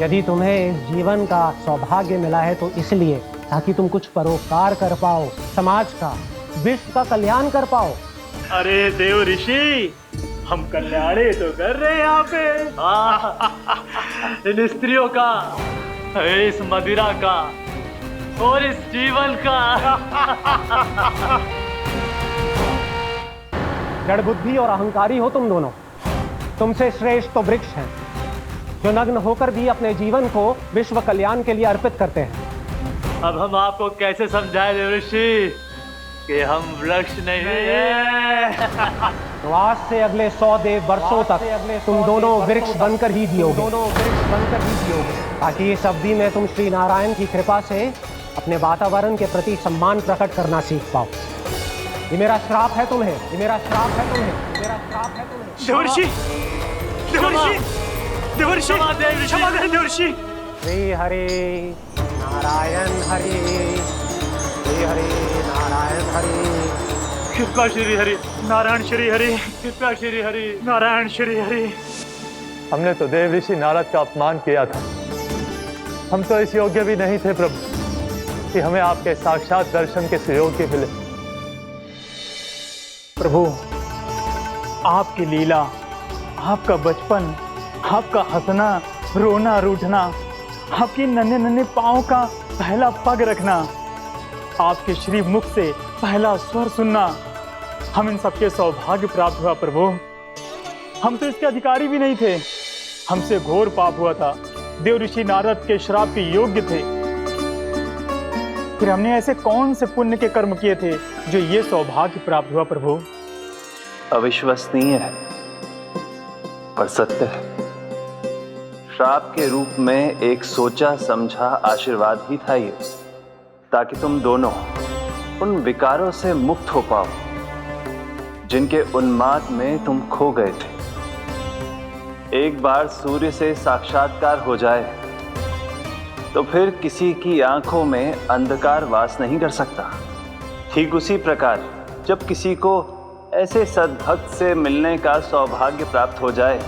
यदि तुम्हें इस जीवन का सौभाग्य मिला है तो इसलिए ताकि तुम कुछ परोपकार कर पाओ, समाज का, विश्व का कल्याण कर पाओ। अरे देव ऋषि, हम कल्याणी तो कर रहे हैं यहाँ पे। इन स्त्रियों का, इस मदिरा का और इस जीवन का। जड़ बुद्धि और अहंकारी हो तुम दोनों। तुमसे श्रेष्ठ तो वृक्ष हैं, जो नग्न होकर भी अपने जीवन को विश्व कल्याण के लिए अर्पित करते हैं। अब हम आपको कैसे समझाएं देव ऋषि कि हम वृक्ष नहीं हैं। तो आज से अगले 100 देव वर्षों तक तुम दोनों वृक्ष बनकर ही जियोगे, ताकि इस अवधि में तुम श्री नारायण की कृपा से अपने वातावरण के प्रति सम्मान प्रकट करना सीख पाओ। ये मेरा श्राप है तुम्हें, ये मेरा श्राप है तुम्हें, मेरा श्राप है तुम्हें। देवर्षि, देवर्षि, देवर्षि, क्षमा करें देवर्षि। श्री हरि नारायण हरि, श्री हरि नारायण हरि। कृपा श्री हरि नारायण श्री हरि, कृपा श्री हरि नारायण श्री हरि। हमने तो देव ऋषि नारद का अपमान किया था। हम तो इस योग्य भी नहीं थे प्रभु कि हमें आपके साक्षात दर्शन के सुयोग्य मिले। प्रभु, आपकी लीला, आपका बचपन, आपका हंसना, रोना, रूठना, आपकी नन्हे नन्हे पाँव का पहला पग रखना, आपके श्री मुख से पहला स्वर सुनना, हम इन सबके सौभाग्य प्राप्त हुआ प्रभु। हम तो इसके अधिकारी भी नहीं थे। हमसे घोर पाप हुआ था, देव ऋषि नारद के श्राप के योग्य थे। फिर हमने ऐसे कौन से पुण्य के कर्म किए थे जो ये सौभाग्य प्राप्त हुआ प्रभु? अविश्वसनीय है पर सत्य है। श्राप के रूप में एक सोचा समझा आशीर्वाद ही था ये, ताकि तुम दोनों उन विकारों से मुक्त हो पाओ जिनके उन्माद में तुम खो गए थे। एक बार सूर्य से साक्षात्कार हो जाए तो फिर किसी की आंखों में अंधकार वास नहीं कर सकता। ठीक उसी प्रकार जब किसी को ऐसे सद्भक्त से मिलने का सौभाग्य प्राप्त हो जाए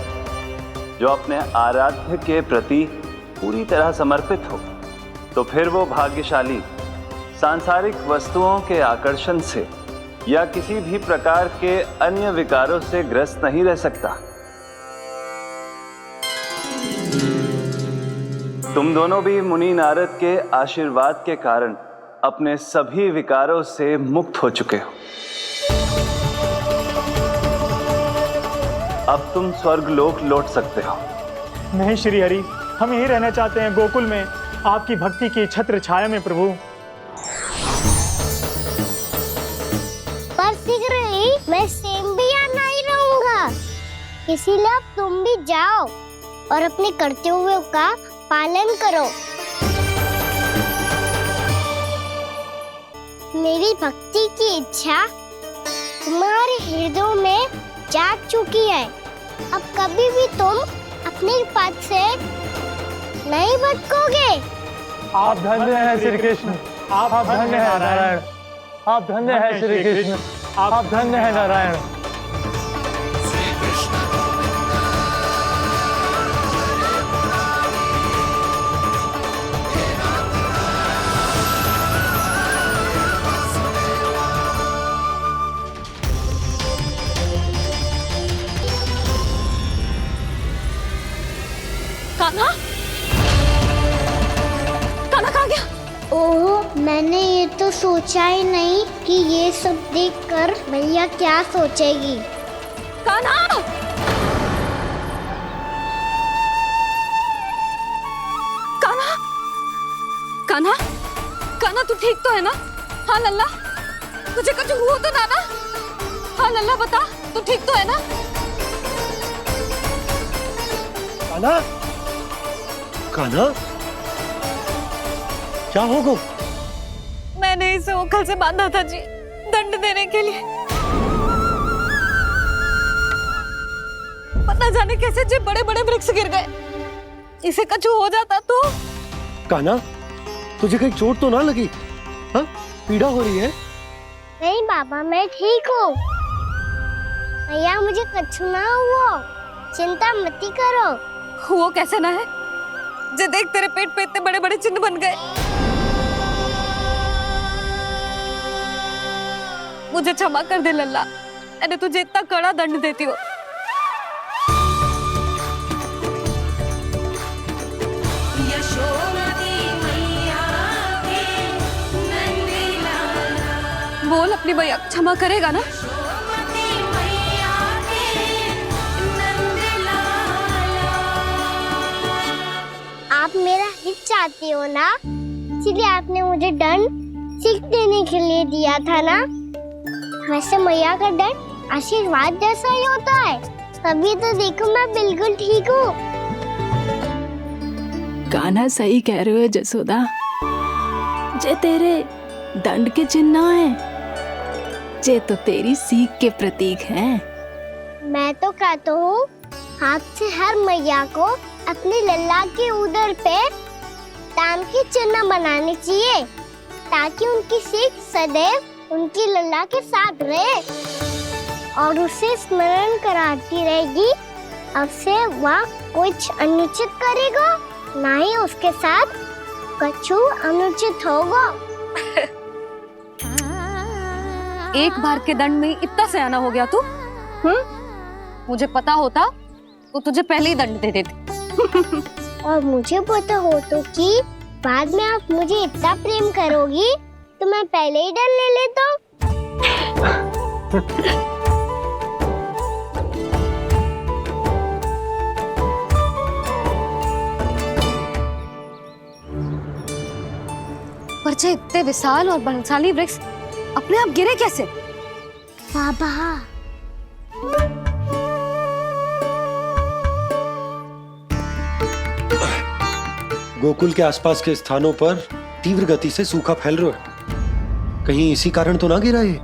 जो अपने आराध्य के प्रति पूरी तरह समर्पित हो, तो फिर वो भाग्यशाली सांसारिक वस्तुओं के आकर्षण से या किसी भी प्रकार के अन्य विकारों से ग्रस्त नहीं रह सकता। तुम दोनों भी मुनि नारद के आशीर्वाद के कारण अपने सभी विकारों से मुक्त हो चुके हो। अब तुम स्वर्गलोक लौट सकते हो। नहीं श्री हरि, हम यहीं रहना चाहते हैं, गोकुल में, आपकी भक्ति की छत्र छाया में प्रभु। पर शीघ्र ही मैं सेम्बिया नहीं रहूंगा, इसीलिए अब तुम भी जाओ और अपने कर्तव्यों का पालन करो। मेरी भक्ति की इच्छा तुम्हारे हृदय में जाग चुकी है। अब कभी भी तुम अपने पद से नहीं भटकोगे। आप धन्य हैं श्री कृष्ण, आप धन्य हैं नारायण, आप धन्य हैं श्री कृष्ण, आप धन्य हैं नारायण। कान्हा? कान्हा कहाँ गया? ओह, मैंने ये तो सोचा ही नहीं कि ये सब देखकर भैया क्या सोचेगी। कान्हा! कान्हा! कान्हा! कान्हा तू ठीक तो है ना? हाँ लल्ला, तुझे कुछ हुआ तो ना? हाँ लल्ला बता, तू ठीक तो है ना? कान्हा, कान्हा, क्या होगा? मैंने इसे ओखल से बांधा था जी, दंड देने के लिए। पता जाने कैसे जी बड़े बड़े वृक्ष गिर गए। इसे कुछ हो जाता तो? कान्हा, तुझे कहीं चोट तो ना लगी? हाँ, पीड़ा हो रही है? नहीं बाबा, मैं ठीक हूँ। भैया मुझे कुछ ना हुआ, चिंता मत करो। वो कैसे ना है? जे देख तेरे पेट पे इतने बड़े बड़े चिन्ह बन गए। मुझे क्षमा कर दे लल्ला, मैंने तुझे इतना कड़ा दंड देती हूँ। बोल अपनी भैया क्षमा करेगा ना? आप मेरा हित चाहते हो ना, इसलिए आपने मुझे दंड सीख देने के लिए दिया था ना। वैसे मैया का दंड आशीर्वाद जैसा ही होता है, तभी तो देखो मैं बिल्कुल ठीक हूँ। कान्हा सही कह रहे हो जसोदा, जे तेरे दंड के चिन्ह है, जे तो तेरी सीख के प्रतीक हैं। मैं तो कहता हूँ हाथ से हर मैया को अपनी लल्ला के उदर पे ताम के चिन्ह बनाने चाहिए, ताकि उनकी सीख सदैव उनकी लल्ला के साथ रहे और उसे स्मरण कराती रहेगी। अब से वह कुछ अनुचित करेगा, ना ही उसके साथ कछु अनुचित होगा। एक बार के दंड में इतना सयाना हो गया तू? मुझे पता होता तो तुझे पहले ही दंड दे देती। और मुझे पता हो तो कि बाद में आप मुझे इतना प्रेम करोगी तो मैं पहले ही दंड ले लेता हूँ। पर जे इतने विशाल और बलशाली वृक्ष अपने आप गिरे कैसे? बाबा, गोकुल के आसपास के स्थानों पर तीव्र गति से सूखा फैल रहा है। कहीं इसी कारण तो ना गिरा ये?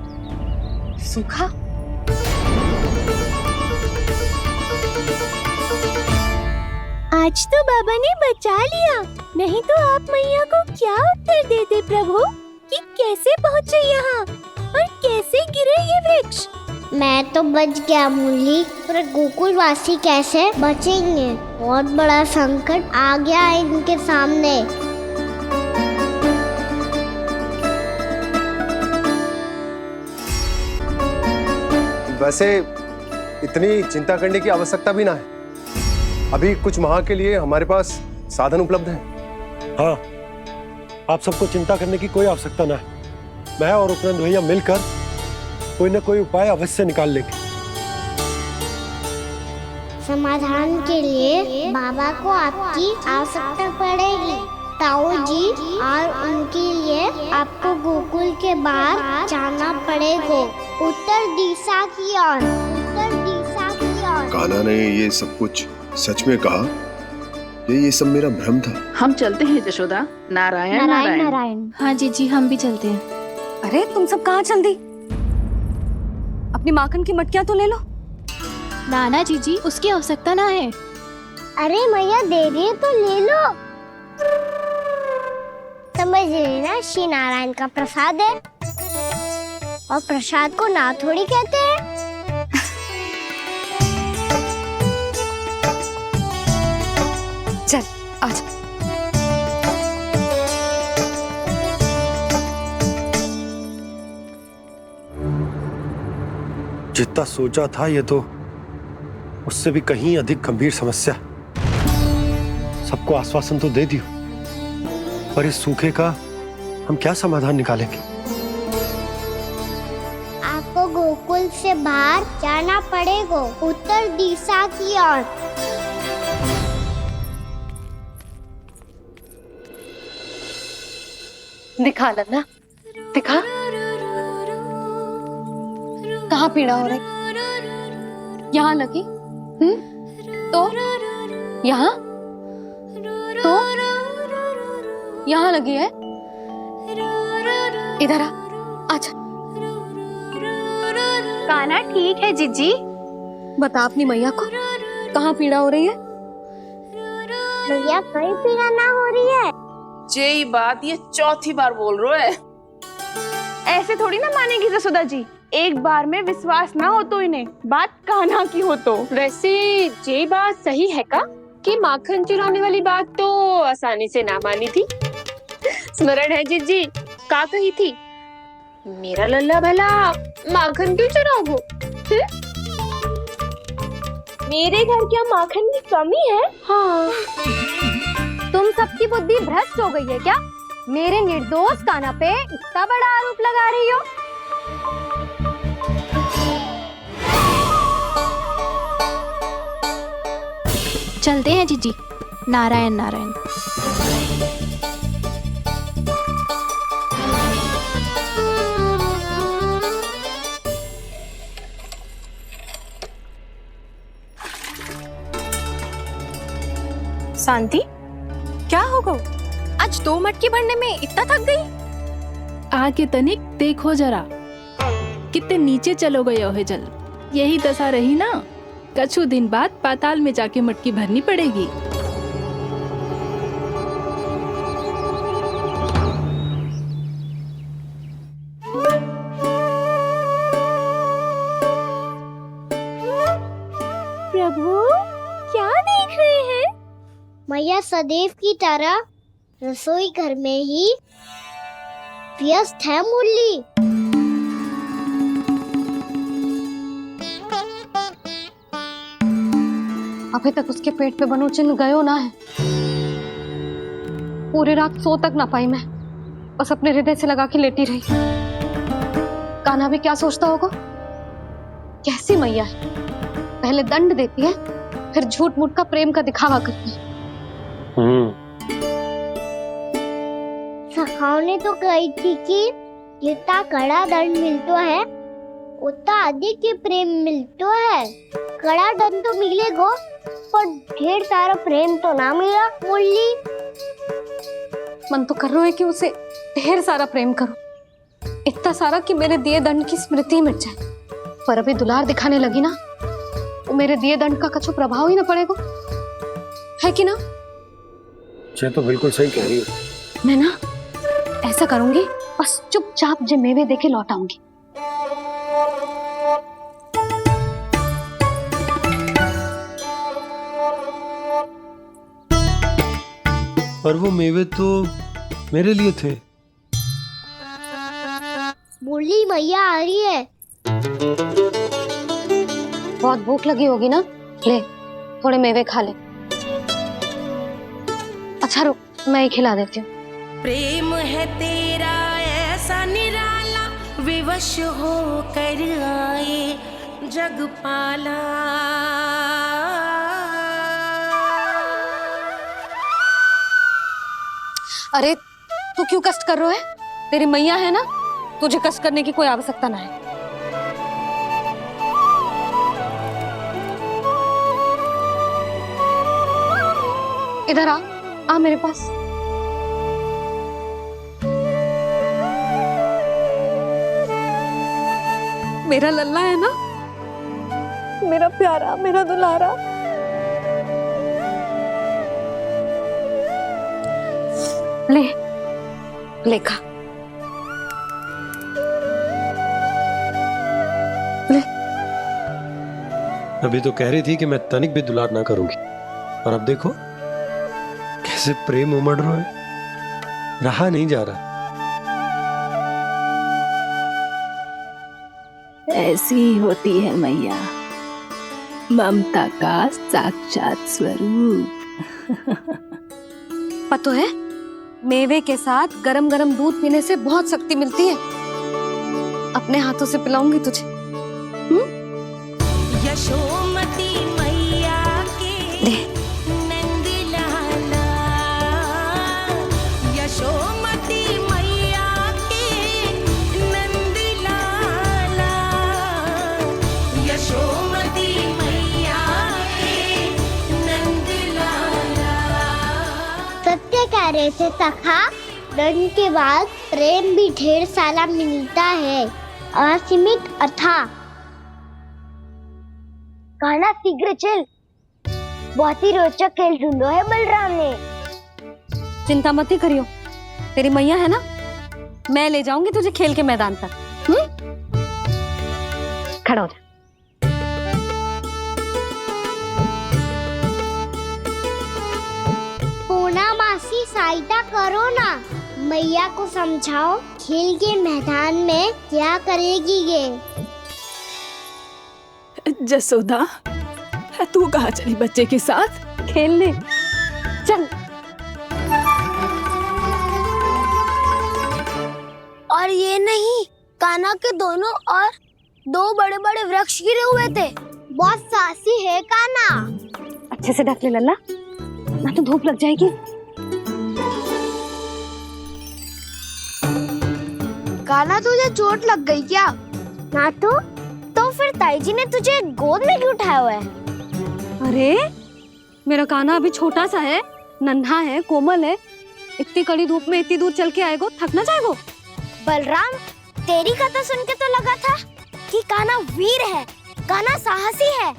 सूखा? आज तो बाबा ने बचा लिया, नहीं तो आप मैया को क्या उत्तर देते प्रभु कि कैसे पहुँचे यहाँ और कैसे गिरे ये वृक्ष? मैं तो बच गया मूली, पर गोकुल वासी कैसे बचेंगे? बहुत बड़ा संकट आ गया है इनके सामने। वैसे इतनी चिंता करने की आवश्यकता भी ना है। अभी कुछ माह के लिए हमारे पास साधन उपलब्ध हैं। हाँ, आप सबको चिंता करने की कोई आवश्यकता ना है। मैं और उपनंद भैया मिलकर कोई न कोई उपाय अवश्य निकाल लेंगे। समाधान के लिए बाबा को आपकी आवश्यकता पड़ेगी। ताऊ जी और उनके लिए आपको गोकुल के बाहर जाना पड़ेगा, उत्तर दिशा की ओर, उत्तर दिशा की ओर। कान्हा ने ये सब कुछ सच में कहा? ये सब मेरा भ्रम था? हम चलते हैं जशोदा। नारायण नारायण नारायण। हाँ जीजी, हम भी चलते हैं। अरे तुम सब कहाँ चल दी? अपनी माखन की मटकियाँ तो ले लो। नाना जीजी, उसकी आवश्यकता ना है। अरे मैया दे रही है तो ले लो। समझ लेना, श्री नारायण का प्रसाद है और प्रसाद को ना थोड़ी कहते हैं। चल आजा। जितना सोचा था ये तो उससे भी कहीं अधिक गंभीर समस्या। सबको आश्वासन तो दे दियो, पर इस सूखे का हम क्या समाधान निकालेंगे? आपको गोकुल से बाहर जाना पड़ेगा, उत्तर दिशा की ओर। दिखा लल्ला, दिखा। कहाँ पीड़ा हो रही? यहाँ लगी? तो यहाँ? तो यहाँ लगी है? इधर आ, आजा। कान्हा ठीक है जीजी। बता अपनी मैया को कहाँ पीड़ा हो रही है? भैया कहीं पीड़ा ना हो रही है। ये बात ये चौथी बार बोल रहे है। ऐसे थोड़ी ना मानेगी जसोदा जी, एक बार में विश्वास ना हो तो इन्हें बात कान्हा की हो तो। वैसे ये बात सही है का? कि माखन चुराने वाली बात तो आसानी से ना मानी थी। स्मरण है जीजी का कही थी, मेरा लल्ला भला माखन क्यों चुराओगे? मेरे घर क्या माखन की कमी है? हाँ। तुम सबकी बुद्धि भ्रष्ट हो गई है क्या? मेरे निर्दोष कान्हा पे इतना बड़ा आरोप लगा रही हो? चलते हैं जीजी। नारायण नारायण। शांति, क्या हो गो? आज 2 मटकी भरने में इतना थक गई? आके तनिक देखो जरा, कितने नीचे चलो गए हो जल। यही दशा रही ना, कछु दिन बाद पाताल में जाके मटकी भरनी पड़ेगी। प्रभु, क्या देख रहे हैं? मैया सदैव की तरह रसोई घर में ही व्यस्त है मुरली। अभी तक उसके पेट पे बनो चिन्ह गयो ना है। पूरी रात सो तक ना पाई मैं, बस अपने हृदय से लगा के लेटी रही। कान्हा भी क्या सोचता होगा, कैसी मैया है, पहले दंड देती है फिर झूठ मूठ का प्रेम का दिखावा करती है। सखाओ ने तो कही थी कि जितना कड़ा दंड मिलता है उतना अधिक ही प्रेम मिलता है। कड़ा दंड तो मिलेगा पर ढेर सारा प्रेम तो ना मिला मुरली। मन तो कर रहा है कि उसे ढेर सारा प्रेम करूं, इतना सारा कि मेरे दिए दंड की स्मृति मिट जाए। पर अभी दुलार दिखाने लगी ना, वो मेरे दिए दंड का कछु प्रभाव ही ना पड़ेगा, है कि ना? ये तो बिल्कुल सही कह रही हो। मैं ना ऐसा करूंगी, बस चुपचाप जे मेवे देके लौट आऊंगी। पर वो मेवे तो मेरे लिए थे। मुरली मैया आ रही है। बहुत भूख लगी होगी ना, ले थोड़े मेवे खा ले। अच्छा रुक, मैं ही खिला देती हूँ। प्रेम है तेरा ऐसा निराला, विवश हो कर आए जग पाला। अरे तू क्यों कष्ट कर रहा है? तेरी मैया है ना, तुझे कष्ट करने की कोई आवश्यकता ना है। इधर आ मेरे पास। मेरा लल्ला है ना, मेरा प्यारा, मेरा दुलारा। ले ले खा, ले। अभी तो कह रही थी कि मैं तनिक भी दुलार ना करूंगी, और अब देखो कैसे प्रेम उमड़ रहा है, रहा नहीं जा रहा। ऐसी ही होती है मैया, ममता का साक्षात स्वरूप। पता है, मेवे के साथ गरम गरम दूध पीने से बहुत शक्ति मिलती है। अपने हाथों से पिलाऊंगी तुझे। यशोमती मैया के नंद लाला, यशोमती मैया के नंद लाला, यशोमती मैया के नंद लाला। सत्य कह रहे थे सखा, दंड के बाद प्रेम भी ढेर सारा मिलता है, असीमित अथाह। कान्हा शीघ्र चल, बहुत ही रोचक खेल ढूंढो है बलराम ने। चिंता मत ही करियो, तेरी मैया है ना, मैं ले जाऊंगी तुझे खेल के मैदान पर। खड़ा हो जा। सी सहायता करो ना, मैया को समझाओ खेल के मैदान में क्या करेगी ये। जसोदा, तू कहाँ चली बच्चे के साथ? खेलने चल। और ये नहीं, कान्हा के दोनों और दो बड़े बड़े वृक्ष गिरे हुए थे। बहुत साहसी है कान्हा। अच्छे से ढक ले लल्ला, ना तो धूप लग जाएगी। कान्हा तुझे चोट लग गई क्या? ना तो फिर ताई जी ने तुझे गोद में क्यों उठाया हुआ है? अरे मेरा कान्हा अभी छोटा सा है, नन्हा है, कोमल है। इतनी कड़ी धूप में इतनी दूर चल के आएगा, थक ना जाएगा? बलराम, तेरी कथा सुन के तो लगा था कि कान्हा वीर है, कान्हा साहसी है,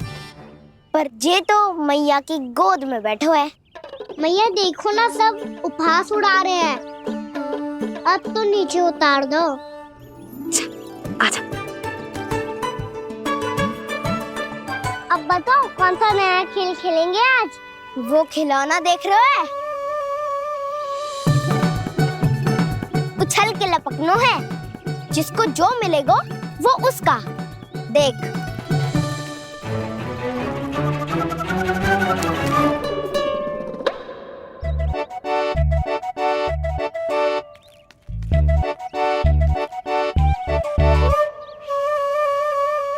पर जे तो मैया की गोद में बैठे हुए है। मैया देखो ना, सब उपहास उड़ा रहे हैं। अब तो नीचे उतार दो। आजा। अब बताओ कौन सा नया खेल खेलेंगे आज? वो खिलौना देख रहे हो? उछल के लपकनो है, जिसको जो मिलेगा वो उसका। देख।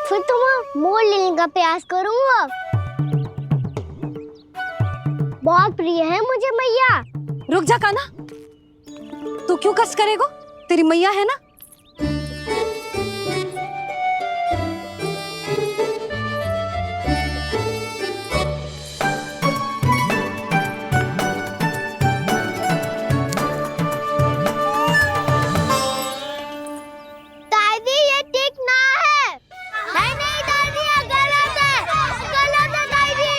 फिर तुम मोड़ लेने का प्रयास करूंगा। बहुत प्रिय है मुझे मैया। रुक जा कान्हा, तू क्यों कष्ट करेगा? तेरी मैया है ना। दादी ये ठीक ना है। नहीं नहीं दादी, ये गलत है, गलत है दादी,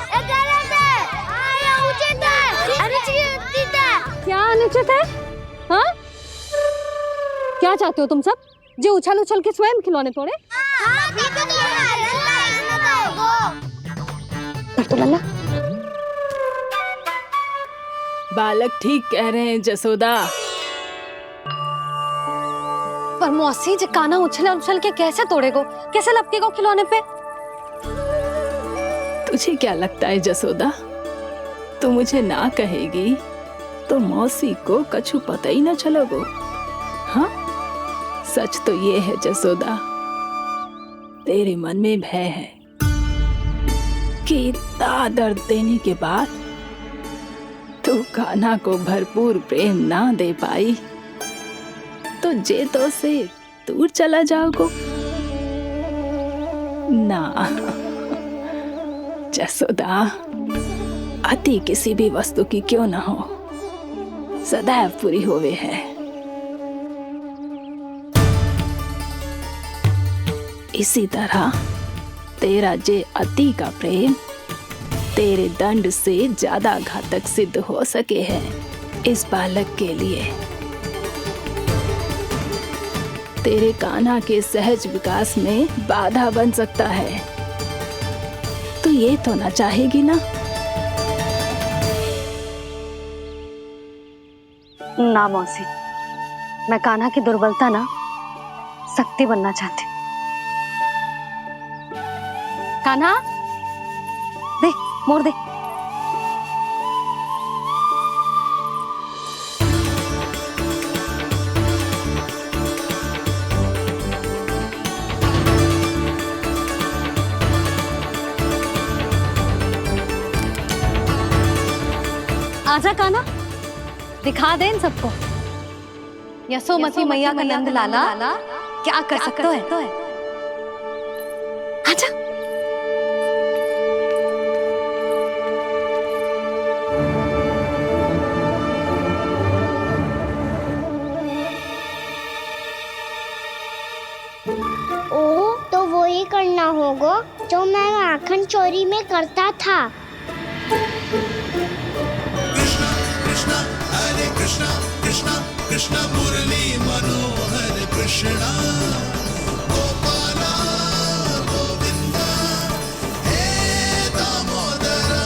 ये गलत है, ये उचित है, अनुचित है। क्या अनुचित है? हाँ? क्या चाहते हो तुम सब? जो उछल उछल के स्वयं खिलौने तोड़े? हाँ, भी तो तो लल्ला। बालक ठीक कह रहे हैं जसोदा। पर मौसी, जो कान्हा उछल उछल के कैसे तोड़ेगो, कैसे लपकेगो खिलौने पे? तुझे क्या लगता है जसोदा, तू मुझे ना कहेगी तो मौसी को कछु पता ही ना चलोगो। हाँ, सच तो ये है जसोदा, तेरे मन में भय है कि इतना दर्द देने के बाद तू कान्हा को भरपूर प्रेम ना दे पाई तो जेतो से दूर चला जाओगो ना। जसोदा, अति किसी भी वस्तु की क्यों ना हो, सदैव पूरी होवे है। इसी तरह तेरा जे अति का प्रेम तेरे दंड से ज्यादा घातक सिद्ध हो सके है इस बालक के लिए। तेरे कान्हा के सहज विकास में बाधा बन सकता है, तो ये तो ना चाहेगी ना? ना मौसी, मैं कान्हा की दुर्बलता ना शक्ति बनना चाहती। कान्हा, दे, मोड़ दे। आजा कान्हा, दिखा दे इन सबको यशोमती मैया का नंद लाला क्या कर सकता है। आजा। ओ, तो वो ही करना होगा जो मैं माखन चोरी में करता था। कृष्णा कृष्णा मुरली मनोहर कृष्णा गोपाला गोविंदा हे दामोदरा।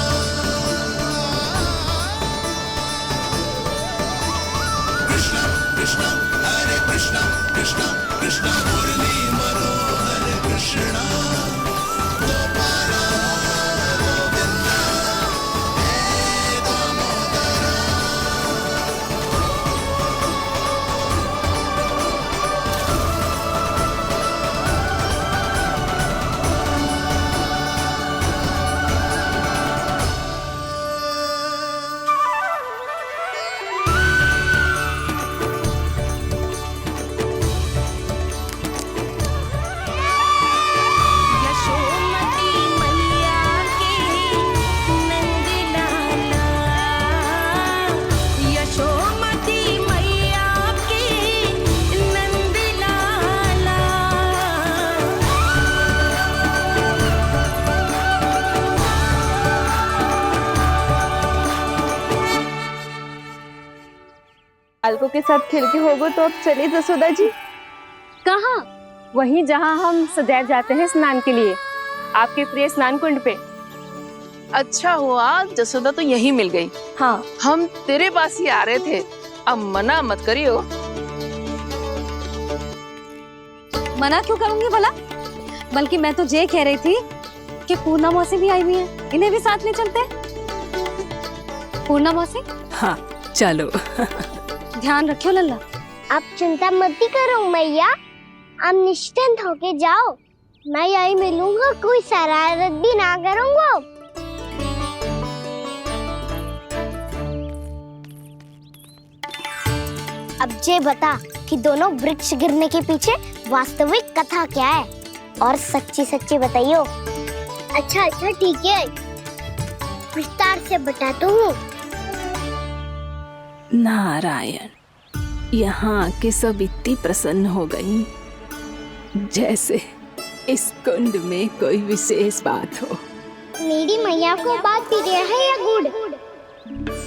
बालकों के साथ खेल के होगो तो अब चले जसोदा जी। कहाँ? वहीं जहाँ हम सदैव जाते हैं स्नान के लिए, आपके प्रिय स्नान कुंड पे। अच्छा हुआ जसोदा तो यही मिल गई। हाँ, हम तेरे पास ही आ रहे थे, अब मना मत करियो। मना क्यों करूंगी भला? बल्कि मैं तो ये कह रही थी कि पूर्णा मौसी भी आई हुई है, इन्हें भी साथ ले चलते हैं। पूर्णा मौसी, हाँ चलो। ध्यान रखियो लल्ला। आप चिंता मत ही करो मैया, आप निश्चिंत होके जाओ, मैं यही मिलूंगा, कोई शरारत भी ना करूंगा। अब ये बता कि दोनों वृक्ष गिरने के पीछे वास्तविक कथा क्या है, और सच्ची सच्ची बताइयो। अच्छा अच्छा ठीक है, विस्तार से बताता हूँ। नारायण, यहाँ के सब इतनी प्रसन्न हो गई जैसे इस कुंड में कोई विशेष बात हो। मेरी मैया को बात प्रिय है या गुड़?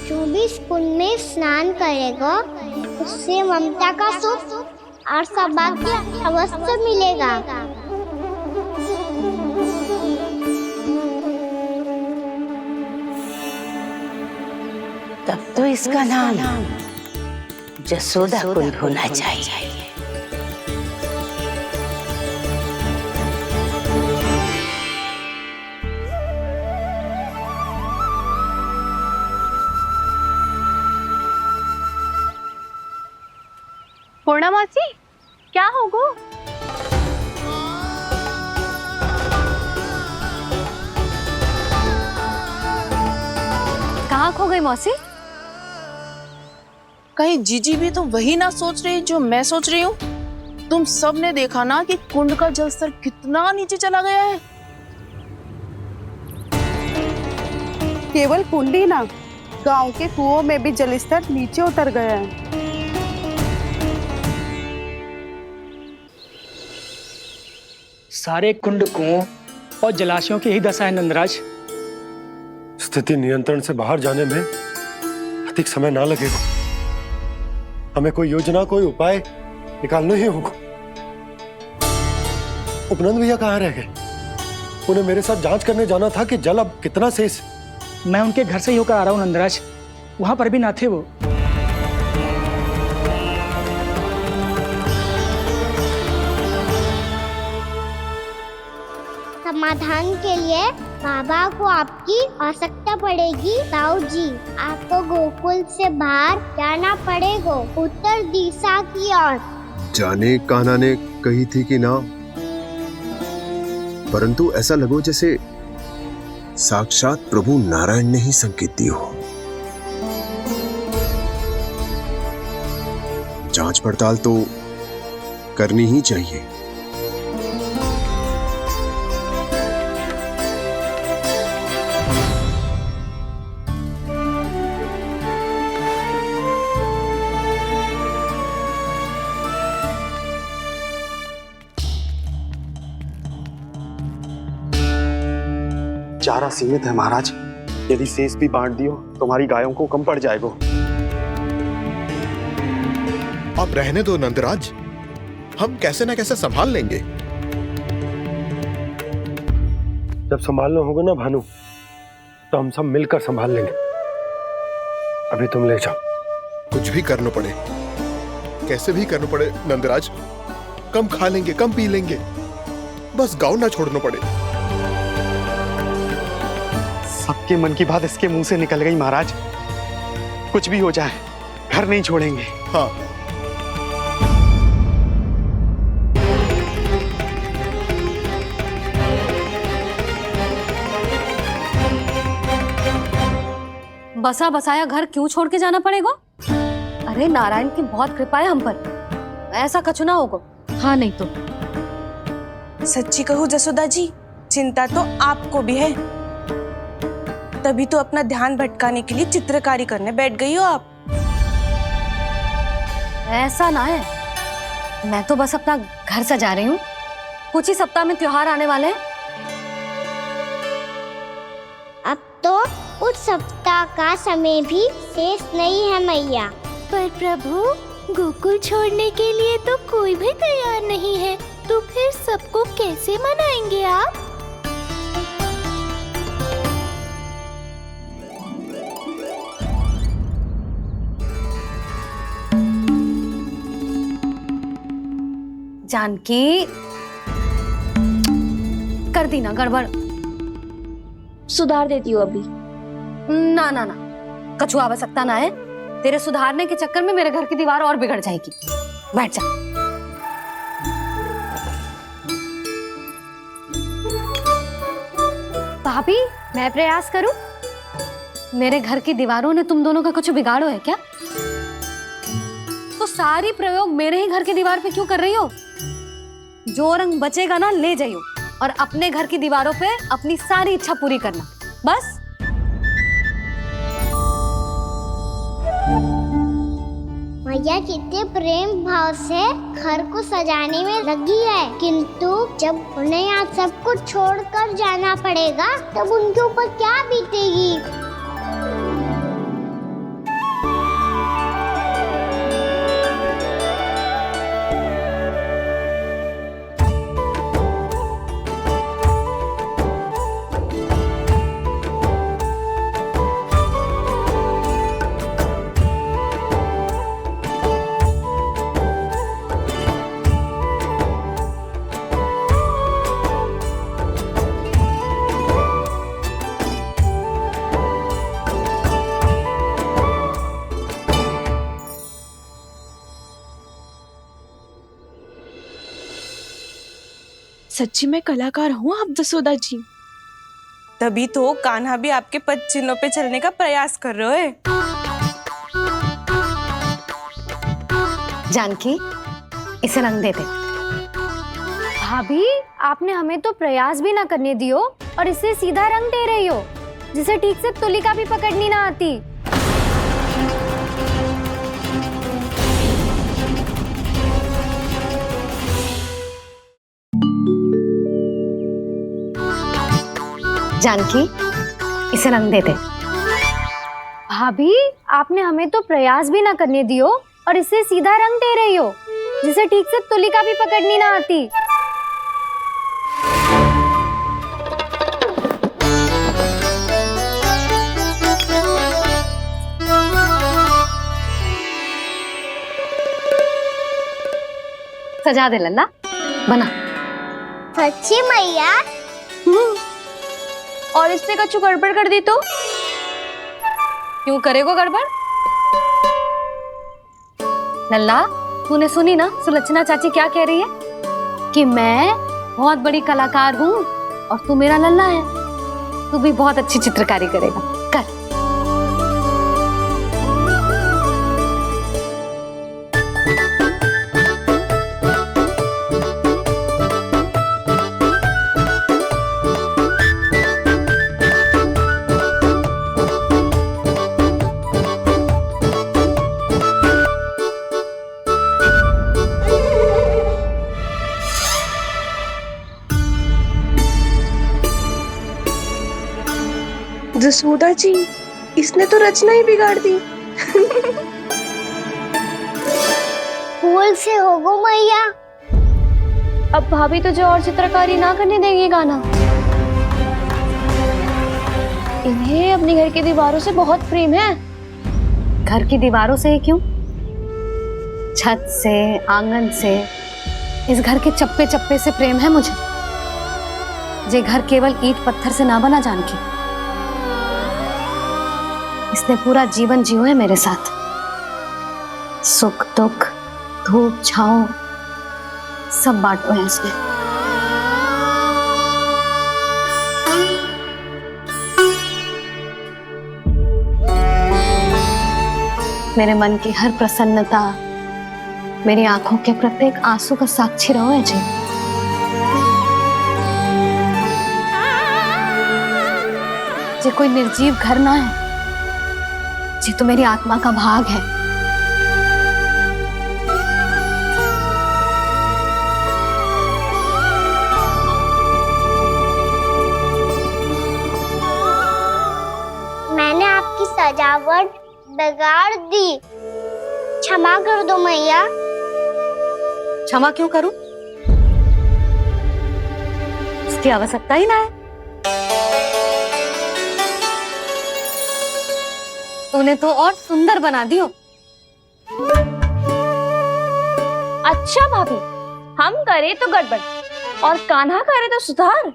जो भी इस कुंड में स्नान करेगा उससे ममता का सुख और सौभाग्य अवश्य मिलेगा। तब तो इसका नाम जसोदा कुंड होना चाहिए। पूर्णा मौसी, क्या होगो? कहाँ खो गई मौसी? कहीं जीजी भी तो वही ना सोच रही जो मैं सोच रही हूँ। तुम सब ने देखा ना कि कुंड का जलस्तर कितना नीचे चला गया है। केवल कुंड ही ना, गांव के कुओं में भी जलस्तर नीचे उतर गया है। सारे कुंड कुओं और जलाशयों की ही दशा है नंदराज। स्थिति नियंत्रण से बाहर जाने में अधिक समय ना लगेगा। हमें कोई योजना, कोई उपाय निकालना ही होगा। उपनंद भैया कहाँ रह गए? उन्हें मेरे साथ जांच करने जाना था कि जल अब कितना शेष। मैं उनके घर से ही होकर आ रहा हूँ नंदराज, वहां पर भी ना थे वो। समाधान के लिए बाबा को आपकी आवश्यकता पड़ेगी। ताऊ जी, आपको गोकुल से बाहर जाना पड़ेगा, उत्तर दिशा की ओर। जाने कान्हा ने कही थी कि ना, परंतु ऐसा लगो जैसे साक्षात प्रभु नारायण ने ही संकेत दी हो। जांच पड़ताल तो करनी ही चाहिए। चारा सीमित है महाराज, यदि शेष भी बांट दियो तो हमारी गायों को कम पड़ जाएगा। अब रहने दो नंदराज, हम कैसे न कैसे संभाल लेंगे। जब संभालना होगा ना भानु, तो हम सब मिलकर संभाल लेंगे। अभी तुम ले जाओ। कुछ भी करना पड़े, कैसे भी करना पड़े नंदराज, कम खा लेंगे, कम पी लेंगे, बस गांव ना छोड़ना पड़े। सबके मन की बात इसके मुंह से निकल गई महाराज। कुछ भी हो जाए, घर नहीं छोड़ेंगे। हाँ, बसा बसाया घर क्यों छोड़ के जाना पड़ेगा? अरे नारायण की बहुत कृपा है हम पर, ऐसा कछु ना होगा। हाँ नहीं तो सच्ची कहूँ जसोदा जी, चिंता तो आपको भी है, तभी तो अपना ध्यान भटकाने के लिए चित्रकारी करने बैठ गई हो आप। ऐसा ना है, मैं तो बस अपना घर सजा रही हूँ। कुछ ही सप्ताह में त्योहार आने वाले हैं। अब तो उस सप्ताह का समय भी शेष नहीं है मैया। पर प्रभु, गोकुल छोड़ने के लिए तो कोई भी तैयार नहीं है, तो फिर सबको कैसे मनाएंगे आप? जानकी, कर दी ना गड़बड़। सुधार देती हूँ अभी। ना ना ना, कछु आवश्यकता ना है। तेरे सुधारने के चक्कर में मेरे घर की दीवार और बिगड़ जाएगी। बैठ जा। भाभी, मैं प्रयास करूं? मेरे घर की दीवारों ने तुम दोनों का कुछ बिगाड़ो है क्या? तो सारी प्रयोग मेरे ही घर की दीवार पे क्यों कर रही हो? जो रंग बचेगा ना ले जाइयो और अपने घर की दीवारों पे अपनी सारी इच्छा पूरी करना, बस। मैया कितने प्रेम भाव से घर को सजाने में लगी है, किंतु जब उन्हें यहाँ सब कुछ छोड़कर जाना पड़ेगा तब उनके ऊपर क्या बीतेगी? सच्ची में कलाकार हूँ आप जसोदा जी। तभी तो कान्हा भी आपके पद चिन्हों पे चलने का प्रयास कर रहे है। जानकी, इसे रंग दे दे। भाभी, आपने हमें तो प्रयास भी ना करने दियो और इसे सीधा रंग दे रही हो, जिसे ठीक से तुलिका भी पकड़नी ना आती। जानकी, इसे रंग दे दे। भाभी, आपने हमें तो प्रयास भी ना करने दियो और इसे सीधा रंग दे रही हो, जिसे ठीक से तुलिका भी पकड़नी ना आती। सजा दे लल्ला, बना। सच्ची मैया? और इसने कछु गड़बड़ कर दी तो? क्यों करेगो गड़बड़? लल्ला, तूने सुनी ना सुलक्षणा चाची क्या कह रही है? कि मैं बहुत बड़ी कलाकार हूँ और तू मेरा लल्ला है, तू भी बहुत अच्छी चित्रकारी करेगा। कर। जसोदा जी, इसने तो रचना ही बिगाड़ दी। फूल से होगो मैया। अब भाभी तुझे और चित्रकारी ना करने देंगी गाना। इन्हें अपने घर की दीवारों से बहुत प्रेम है। घर की दीवारों से क्यों? छत से, आंगन से, इस घर के चप्पे चप्पे से प्रेम है मुझे। ये घर केवल ईंट पत्थर से ना बना जानकी, इसने पूरा जीवन जियो है मेरे साथ। सुख दुख, धूप छांव सब बांटो है इसने। मेरे मन की हर प्रसन्नता, मेरी आंखों के प्रत्येक आंसू का साक्षी रहो है जी। ये कोई निर्जीव घर ना है, ये तो मेरी आत्मा का भाग है। मैंने आपकी सजावट बिगाड़ दी। क्षमा कर दो मैया। क्षमा क्यों करूं? इसकी आवश्यकता ही ना है। तूने तो और सुंदर बना दियो। अच्छा भाभी, हम करे तो गड़बड़ और कान्हा करे तो सुधार।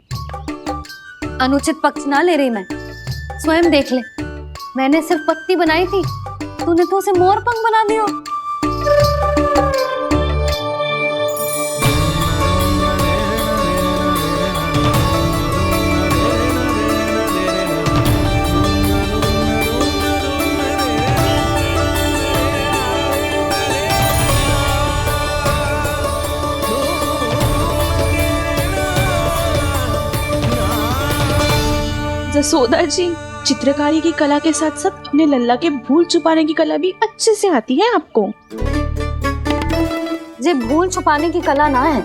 अनुचित पक्ष ना ले रही मैं, स्वयं देख ले। मैंने सिर्फ पत्ती बनाई थी, तूने तो उसे मोर पंख बना दियो। जसोदा जी, चित्रकारी की कला के साथ साथ अपने लल्ला के भूल छुपाने की कला भी अच्छे से आती है आपको। जे भूल छुपाने की कला ना है,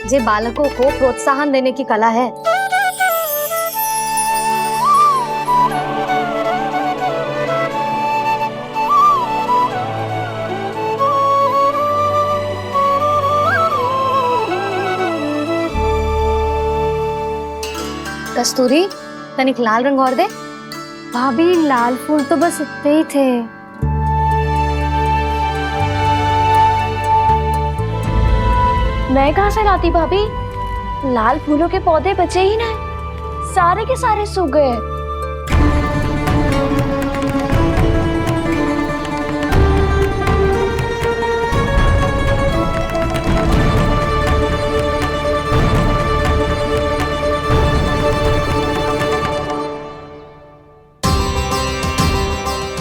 जे बालकों को प्रोत्साहन देने की कला है। कस्तूरी, तनिक लाल रंग और दे। भाभी लाल फूल तो बस इतने ही थे। मैं कहाँ से लाती भाभी? लाल फूलों के पौधे बचे ही ना, सारे के सारे सूख गए।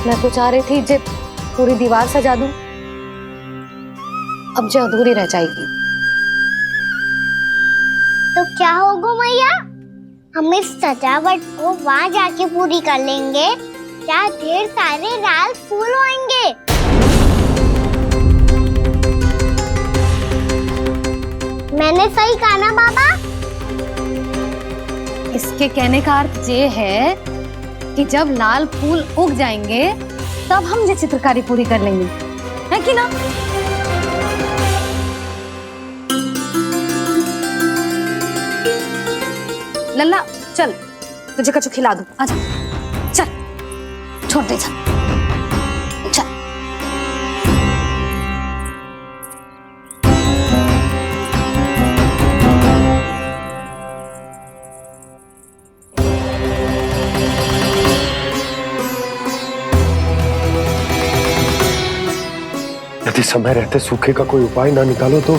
मैं तो चाह रही थी जे पूरी दीवार सजा दूं, अब जो अधूरी रह जाएगी। तो क्या होगा मैया? हम इस सजावट को वहाँ जाके पूरी कर लेंगे जहाँ ढेर सारे लाल फूल होंगे। मैंने सही कहा ना बाबा? इसके कहने का अर्थ ये है कि जब लाल फूल उग जाएंगे तब हम ये चित्रकारी पूरी कर लेंगे, है कि ना? लल्ला चल, तुझे कछु खिला दूं, आजा, चल, छोड़ दे, चल। यदि समय रहते सूखे का कोई उपाय ना निकालो तो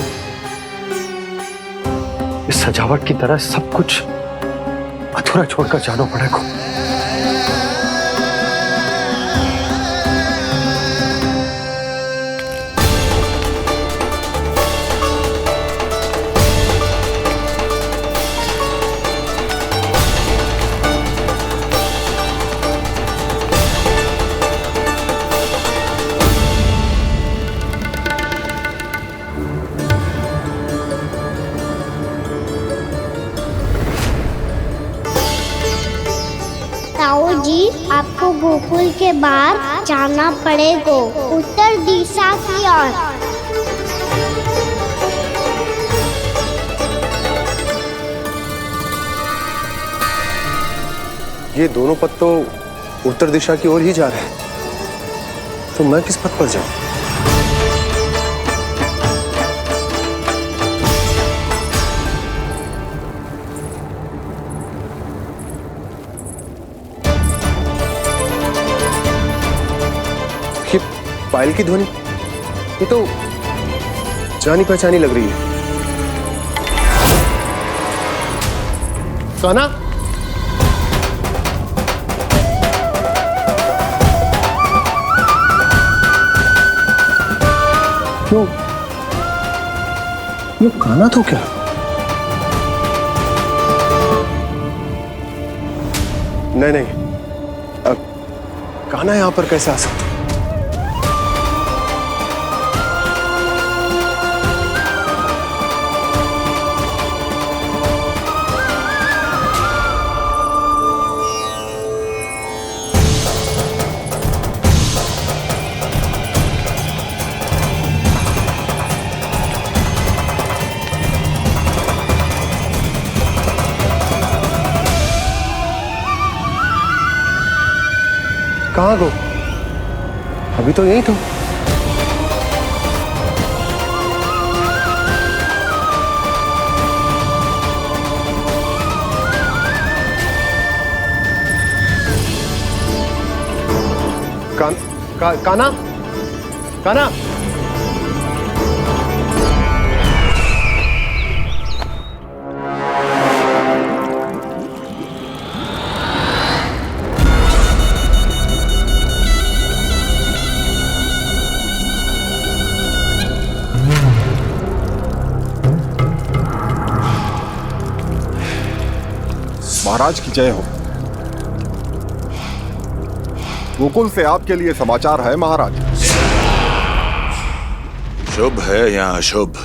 इस सजावट की तरह सब कुछ अधूरा छोड़कर जाना पड़ेगा। ताऊ जी, आपको गोकुल के बाहर जाना पड़ेगा, उत्तर दिशा की ओर। ये दोनों पथ तो उत्तर दिशा की ओर ही जा रहे हैं, तो मैं किस पथ पर जाऊं? पायल की ध्वनि, ये तो जानी पहचानी लग रही है। कान्हा, क्यों? ये कान्हा तो क्या? नहीं नहीं, कान्हा यहां पर कैसे आ सकता? कहाँ गो? अभी तो यही तुम। काना, काना। महाराज की जय हो। गोकुल से आपके लिए समाचार है महाराज। शुभ है या अशुभ?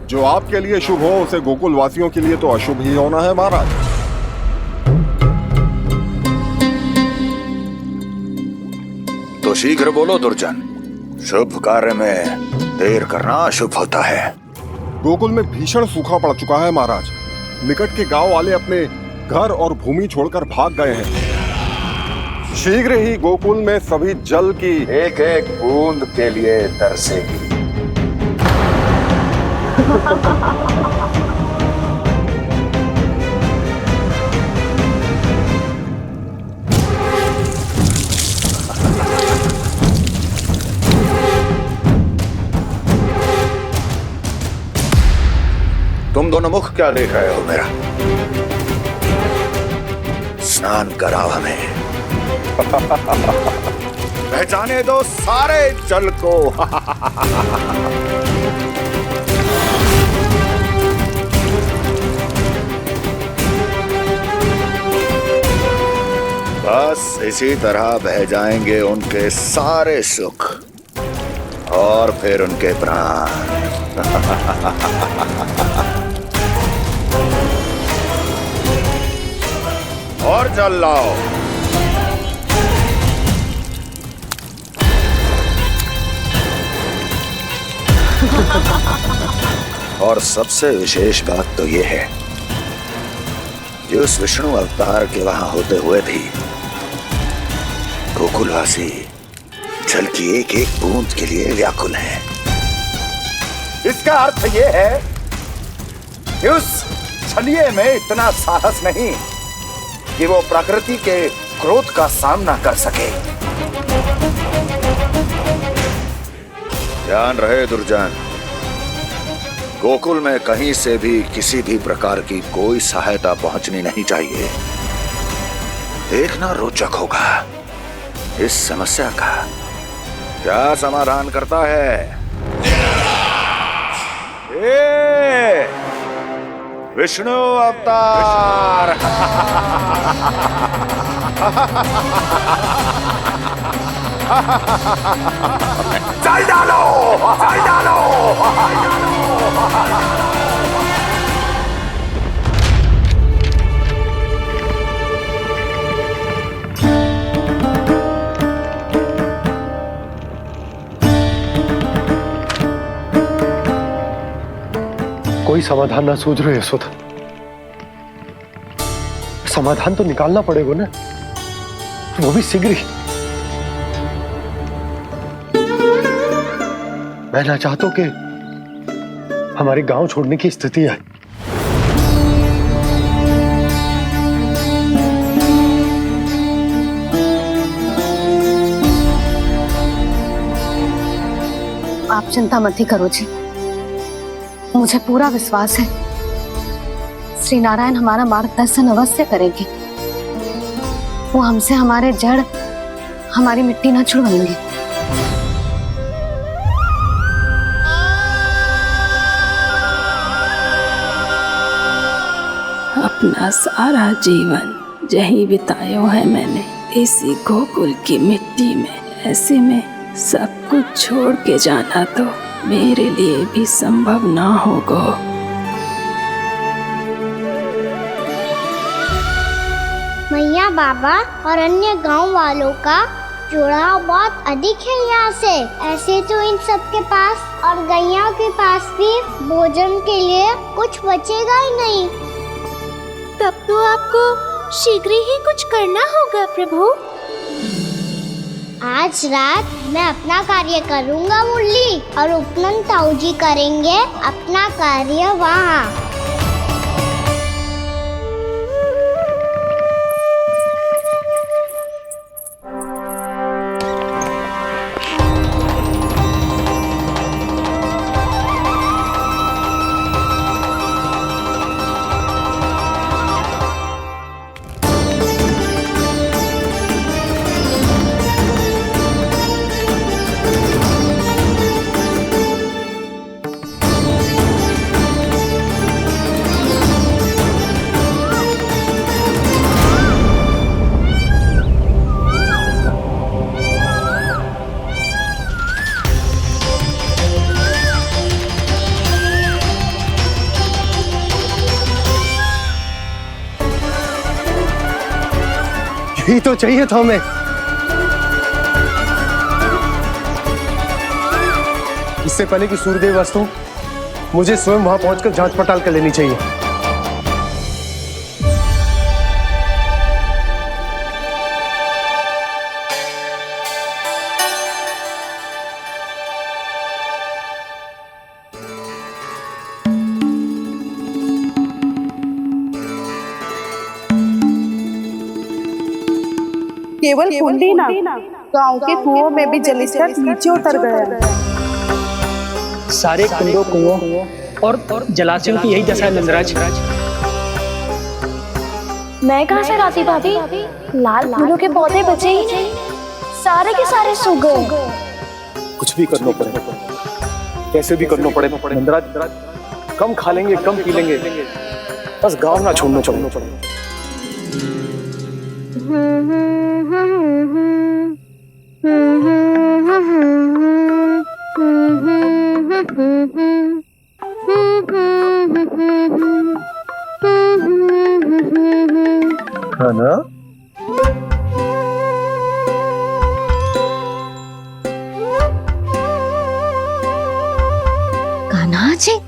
जो आपके लिए शुभ हो उसे गोकुल वासियों के लिए तो अशुभ ही होना है महाराज। तो शीघ्र बोलो दुर्जन, शुभ कार्य में देर करना अशुभ होता है। गोकुल में भीषण सूखा पड़ चुका है महाराज। निकट के गांव वाले अपने घर और भूमि छोड़कर भाग गए हैं। शीघ्र ही गोकुल में सभी जल की एक एक बूंद के लिए तरसेगी। तुम दोनों मुख क्या देख रहे हो मेरा? स्नान कराओ हमें। पहचाने दो सारे जल को। बस इसी तरह बह जाएंगे उनके सारे सुख और फिर उनके प्राण। और जल लाओ। और सबसे विशेष बात तो ये है कि उस विष्णु अवतार के वहां होते हुए भी गोकुलवासी जल की एक एक बूंद के लिए व्याकुल हैं। इसका अर्थ ये है कि उस छलिए में इतना साहस नहीं कि वो प्रकृति के क्रोध का सामना कर सके। ध्यान रहे दुर्जन, गोकुल में कहीं से भी किसी भी प्रकार की कोई सहायता पहुंचनी नहीं चाहिए। देखना रोचक होगा इस समस्या का क्या समाधान करता है। विष्णु अवतार। चल डालो, चल डालो। कोई समाधान ना सूझ रहे यशोदा। समाधान तो निकालना पड़ेगा ना, वो भी शीघ्र ही। मैं ना चाहता कि हमारे गांव छोड़ने की स्थिति आए। आप चिंता मत ही करो जी, मुझे पूरा विश्वास है श्री नारायण हमारा मार्गदर्शन अवश्य करेंगे। वो हमसे हमारे जड़, हमारी मिट्टी ना छुड़वाएंगे। अपना सारा जीवन यही बितायो है मैंने इसी गोकुल की मिट्टी में। ऐसे में सब कुछ छोड़ के जाना तो मेरे लिए भी संभव ना होगा। मैया बाबा और अन्य गांव वालों का जुड़ाव बहुत अधिक है यहाँ से। ऐसे तो इन सब के पास और गैया के पास भी भोजन के लिए कुछ बचेगा ही नहीं। तब तो आपको शीघ्र ही कुछ करना होगा प्रभु। आज रात मैं अपना कार्य करूंगा मुरली, और उपनंद ताऊ जी करेंगे अपना कार्य वहाँ। यही तो चाहिए था हमें। इससे पहले कि सूर्यदेव अस्तु, मुझे स्वयं वहां पहुंचकर जांच पड़ताल कर लेनी चाहिए। केवल कुंडी ना, गांव के कुओं में भी जलस्तर नीचे उतर गया है। सारे कुंडों, कुओं और जलाशयों की यही दशा है नंदराज। मैं कहाँ से लाती भाभी? लाल फूलों के पौधे बचे ही नहीं, सारे के सारे सूख गए। कुछ भी करना पड़े, कैसे भी करना पड़े नंदराज। कम खा लेंगे, कम पी लेंगे, बस गांव ना छोड़ना चाहिए। है ना? कान्हा जी,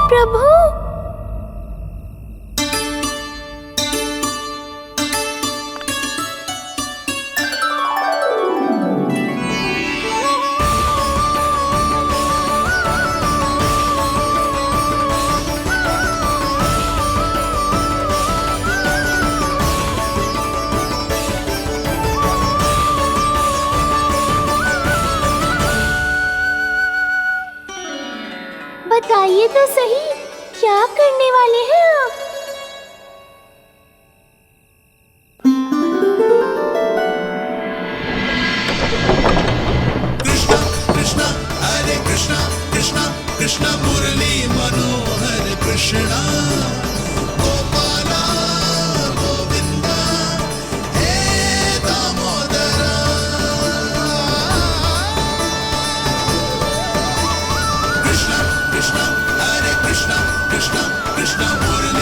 प्रभु, बताइए तो सही, क्या करने वाले हैं आप? कृष्णा कृष्णा हरे कृष्णा कृष्णा कृष्णा मुरली मनोहर कृष्णा गोपाला गोविंदा हे दामोदरा। कृष्णा कृष्णा हरे कृष्णा कृष्णा कृष्णा मुरली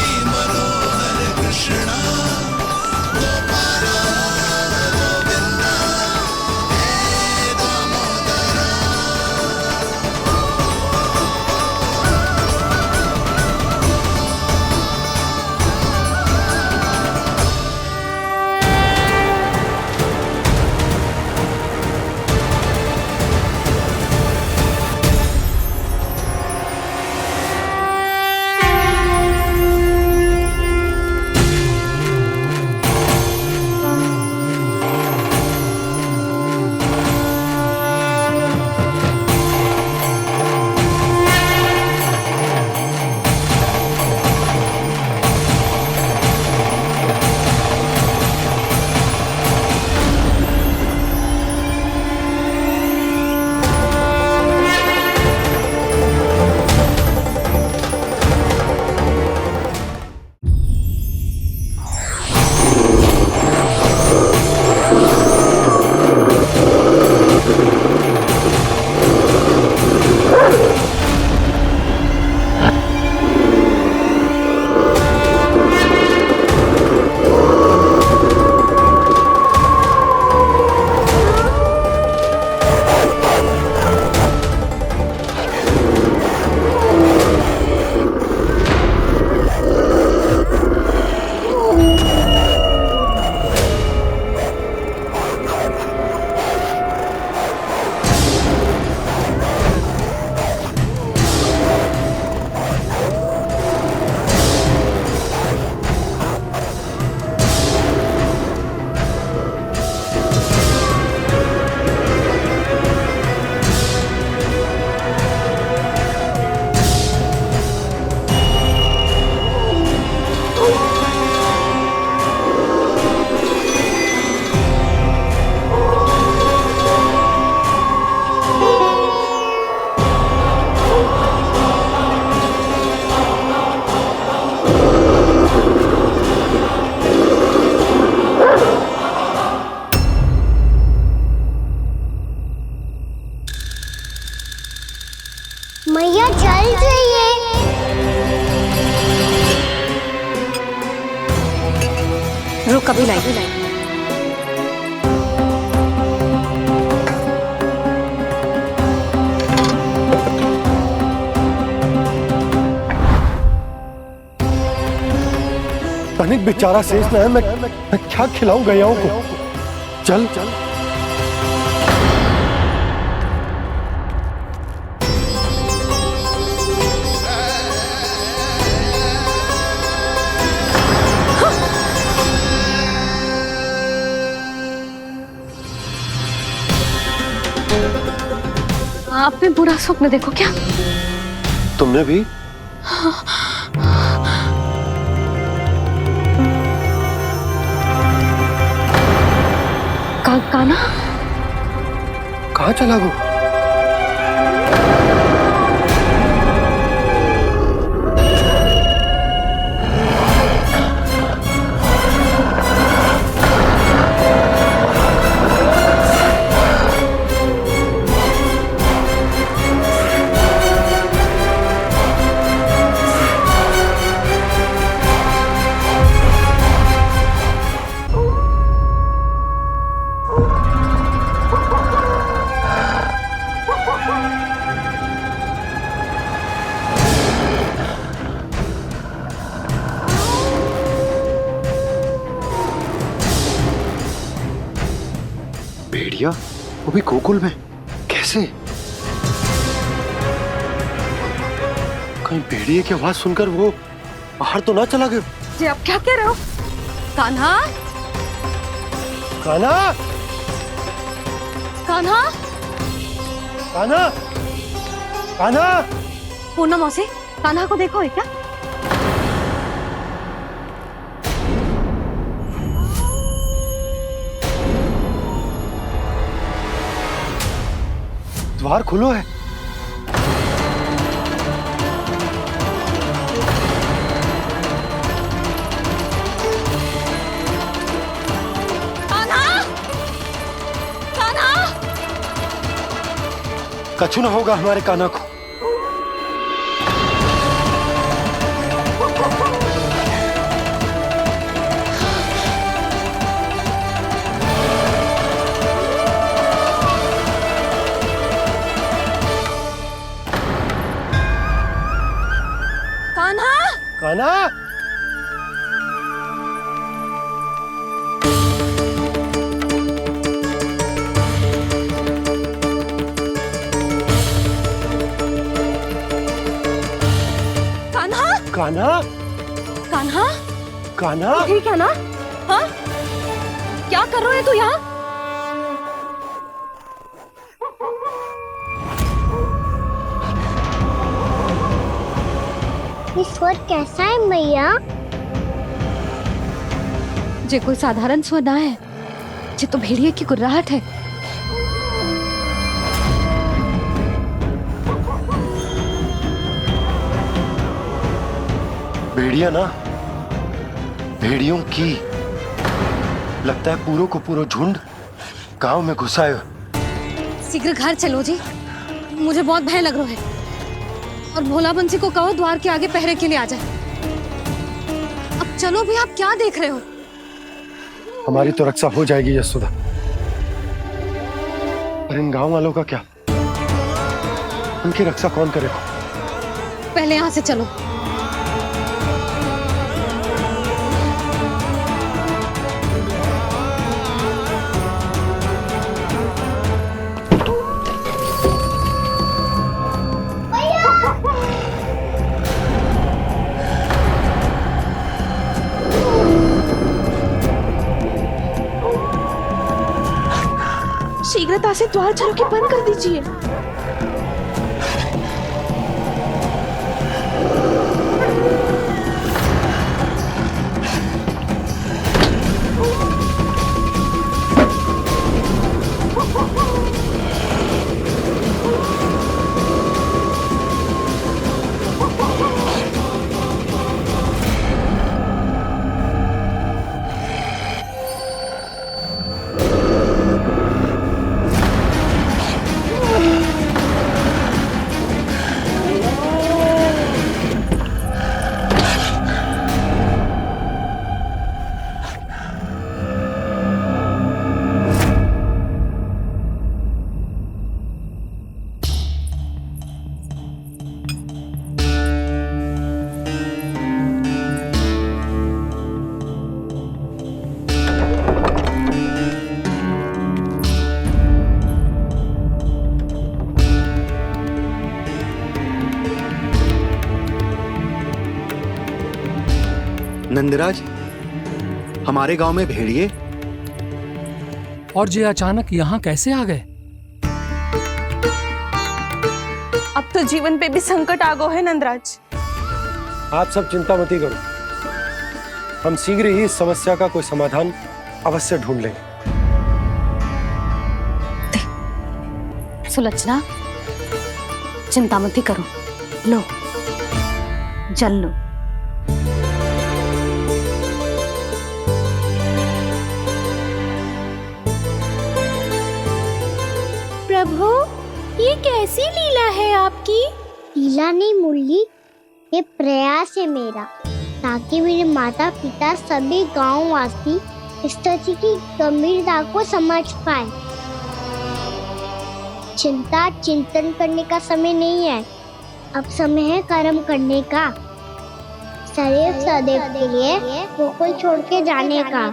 कभी लाई। तनिक बेचारा शेष न है, मैं क्या खिलाऊं गयाओं को। चल चल आपने बुरा स्वप्न देखो क्या? तुमने भी? काना कहाँ चला गो? भेड़िया वो भी गोकुल में कैसे? कहीं भेड़िए की आवाज सुनकर वो बाहर तो ना चला गया? जी आप क्या कह रहे हो? कान्हा, कान्हा, कान्हा, कान्हा, कान्हा। पूनम मौसी, कान्हा को देखो है क्या? द्वार खुलो है। कान्हा, कान्हा। कछु ना होगा हमारे कान्हा को। कान्हा, कान्हा, कान्हा, कान्हा, कान्हा। ठीक है ना? हाँ? क्या कर रहे हो तू यहाँ? ये स्वर कैसा है मैया? जे कोई साधारण स्वर ना है, जे तो भेड़िए की गुर्राहट है। भेड़िया ना, भेड़ियों की लगता है पूरों को पूरा झुंड गांव में घुसा है। शीघ्र घर चलो जी, मुझे बहुत भय लग रहा है। और भोला बंसी को कहो द्वार के आगे पहरे के लिए आ जाए। अब चलो भी, आप क्या देख रहे हो? हमारी तो रक्षा हो जाएगी यशोदा, पर इन गांव वालों का क्या? उनकी रक्षा कौन करेगा? पहले यहाँ से चलो। शीघ्रता से द्वार चारों के बंद कर दीजिए। नंदराज, हमारे गांव में भेड़िए? और ये अचानक यहाँ कैसे आ गए? अब तो जीवन पे भी संकट आ गो है नंदराज। आप सब चिंता मत करो, हम शीघ्र ही इस समस्या का कोई समाधान अवश्य ढूंढ लेंगे। सुलक्षणा, चिंता मत करो, लो जल लो। प्रभु, ये कैसी लीला है आपकी? लीला नहीं मुरली, ये प्रयास है मेरा, ताकि मेरे माता पिता सभी गांव वासी इस स्थिति की गंभीरता को समझ पाए। चिंता चिंतन करने का समय नहीं है, अब समय है कर्म करने का, सदैव सदैव के लिए गोकुल छोड़ के जाने का।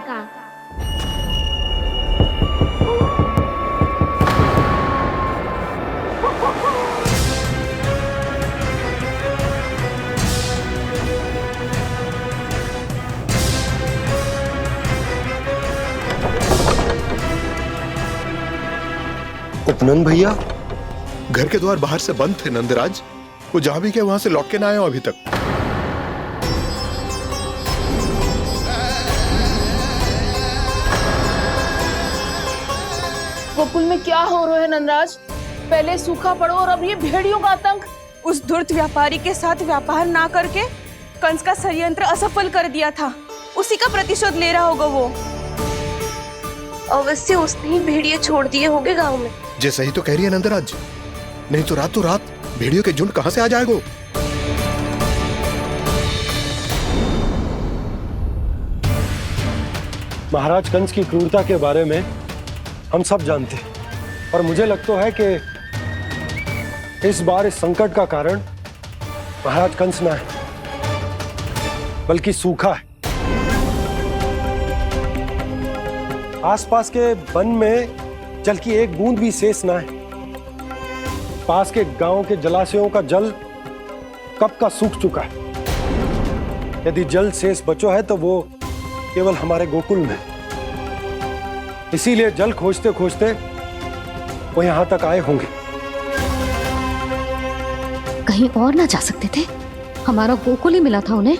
उपनंद भैया, घर के द्वार बाहर से बंद थे नंदराज। वो जहां भी गए वहां से लौट के ना आए हो अभी तक। गोकुल में क्या हो रहा है नंदराज? पहले सूखा पड़ो और अब ये भेड़ियों का आतंक। उस धूर्त व्यापारी के साथ व्यापार ना करके कंस का षड्यंत्र असफल कर दिया था, उसी का प्रतिशोध ले रहा होगा वो। अवश्य उसने ही भेड़िए छोड़ दिए होंगे गांव में। जैसा ही तो कह रही है नंदराज, नहीं तो रात भेड़ियों के झुंड कहां से आ जाएगा? महाराज कंस की क्रूरता के बारे में हम सब जानते हैं, और मुझे लगता है कि इस बार इस संकट का कारण महाराज कंस ना है, बल्कि सूखा है। आसपास के वन में जल की एक बूंद भी शेष ना है। पास के गांव के जलाशयों का जल कब का सूख चुका है। यदि जल शेष बचो है तो वो केवल हमारे गोकुल में। इसीलिए जल खोजते खोजते वो यहां तक आए होंगे। कहीं और ना जा सकते थे? हमारा गोकुल ही मिला था उन्हें।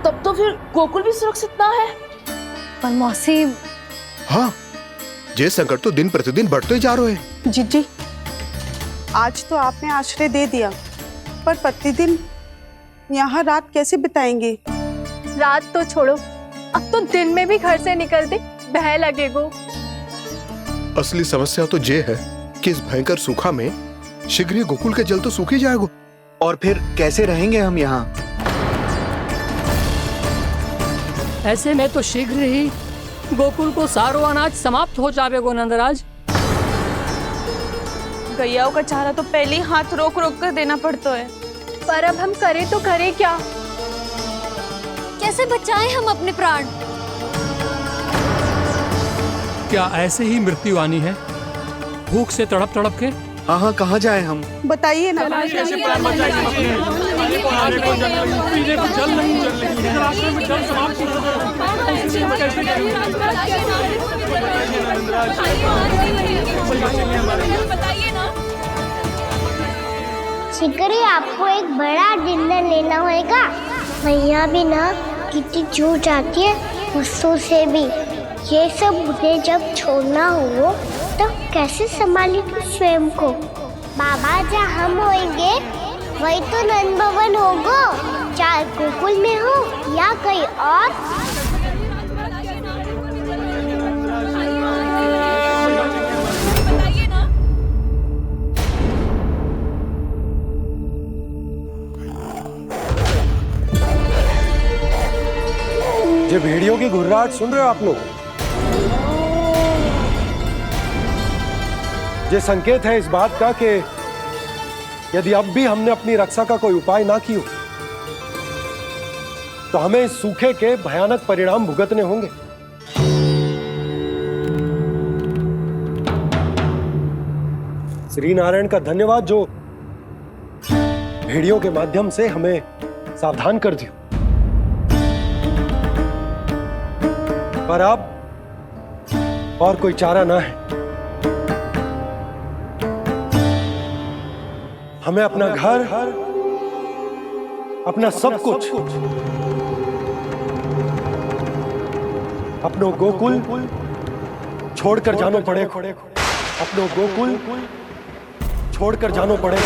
तब तो फिर गोकुल भी सुरक्षित ना है। पर मौसी, हाँ, ये संकट तो दिन प्रतिदिन बढ़ते जा रहे हैं। जीजी, आज तो आपने आश्रय दे दिया, पर प्रतिदिन यहाँ रात कैसे बिताएंगे? रात तो छोड़ो, अब तो दिन में भी घर से निकलते भय लगेगो। असली समस्या तो ये है कि इस भयंकर सूखा में शीघ्र ही गोकुल के जल तो सूख ही जाएगा। और फिर कैसे रहेंगे हम यहाँ? ऐसे में तो शीघ्र ही गोकुल को सारो अनाज समाप्त हो जाएगा नंदराज। गैयाओं का चारा तो पहले ही हाथ रोक रोक कर देना पड़ता है। पर अब हम करें तो करें क्या? कैसे बचाएं हम अपने प्राण? क्या ऐसे ही मृत्यु आनी है, भूख से तड़प तड़प के? हाँ, कहाँ जाए हम? बताइए ना। कैसे प्राण बचाएंगे अपने? खाने को जल नहीं, पीने को जल नहीं, रास्ते में जल समाप्त हो शीघ्र ही आपको एक बड़ा डिनर लेना होगा। मैया भी ना कितनी जूझ आती है गुस्सों से भी। ये सब मुझे जब छोड़ना हो तो कैसे संभाली तू स्वयं को? बाबा जहाँ हम होंगे वही तो नंद भवन होगा, चाहे गोकुल में हो या कहीं और। ये भेड़ियों की घुर्राहट सुन रहे हो आप लोग? ये संकेत है इस बात का कि यदि अब भी हमने अपनी रक्षा का कोई उपाय ना किया तो हमें इस सूखे के भयानक परिणाम भुगतने होंगे। श्री नारायण का धन्यवाद जो भेड़ियों के माध्यम से हमें सावधान कर दिया। पर अब और कोई चारा ना है। हमें अपना घर, अपना सब कुछ, अपनो गोकुल छोड़कर जानो पड़े। अपनो गोकुल छोड़कर जानो पड़े।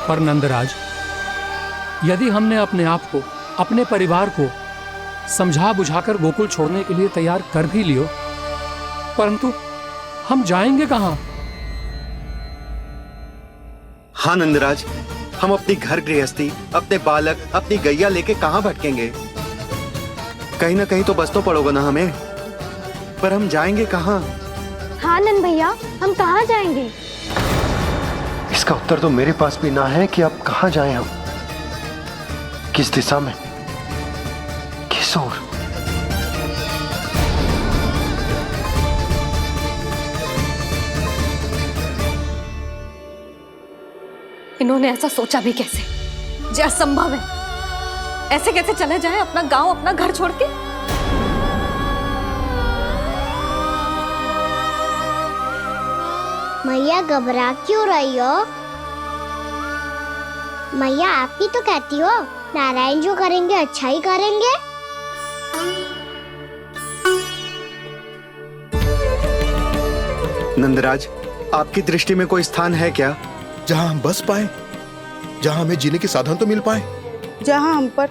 पर नंदराज, यदि हमने अपने आप को, अपने परिवार को समझा बुझाकर गोकुल छोड़ने के लिए तैयार कर भी लियो, परंतु हम जाएंगे कहां? हाँ नंदराज, हम अपनी घर गृहस्थी, अपने बालक, अपनी गैया लेके कहां भटकेंगे? कहीं ना कहीं तो बस तो पड़ोगे ना हमें, पर हम जाएंगे कहां? हाँ नंद भैया, हम कहाँ जाएंगे? इसका उत्तर तो मेरे पास भी ना है कि अब कहां जाएं हम, किस दिशा में, किस ओर। इन्होंने ऐसा सोचा भी कैसे? जो असंभव है। ऐसे कैसे चले जाएं अपना गांव, अपना घर छोड़ के? मैया घबरा क्यों रही हो? मैया आप ही तो कहती हो नारायण जो करेंगे अच्छा ही करेंगे। नंदराज, आपकी दृष्टि में कोई स्थान है क्या जहां हम बस पाए, जहां हमें जीने के साधन तो मिल पाए, जहाँ हम पर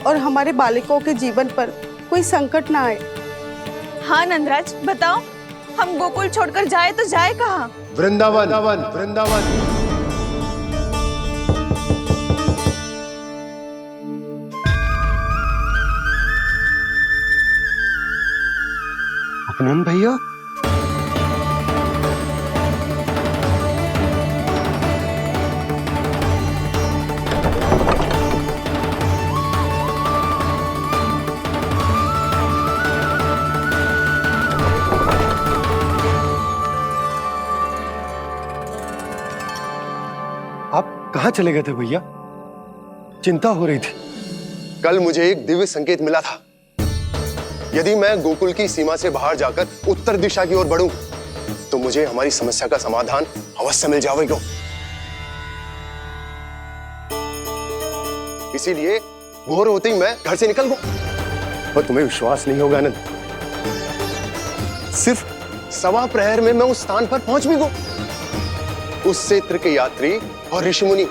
और हमारे बालकों के जीवन पर कोई संकट ना आए। हाँ नंदराज, बताओ हम गोकुल छोड़कर जाए तो जाए कहाँ? वृंदावन, वृंदावन। अपनन भैया, आप कहाँ चले गए थे भैया? चिंता हो रही थी। कल मुझे एक दिव्य संकेत मिला था। यदि मैं गोकुल की सीमा से बाहर जाकर उत्तर दिशा की ओर बढ़ूं, तो मुझे हमारी समस्या का समाधान अवश्य मिल जाएगा। इसीलिए भोर होते ही मैं घर से निकल गया। और तुम्हें विश्वास नहीं होगा आनंद, सिर्फ 1.25 प्रहर में मैं उस स्थान पर पहुंच भी गया। उस क्षेत्र के यात्री और ऋषिमुनि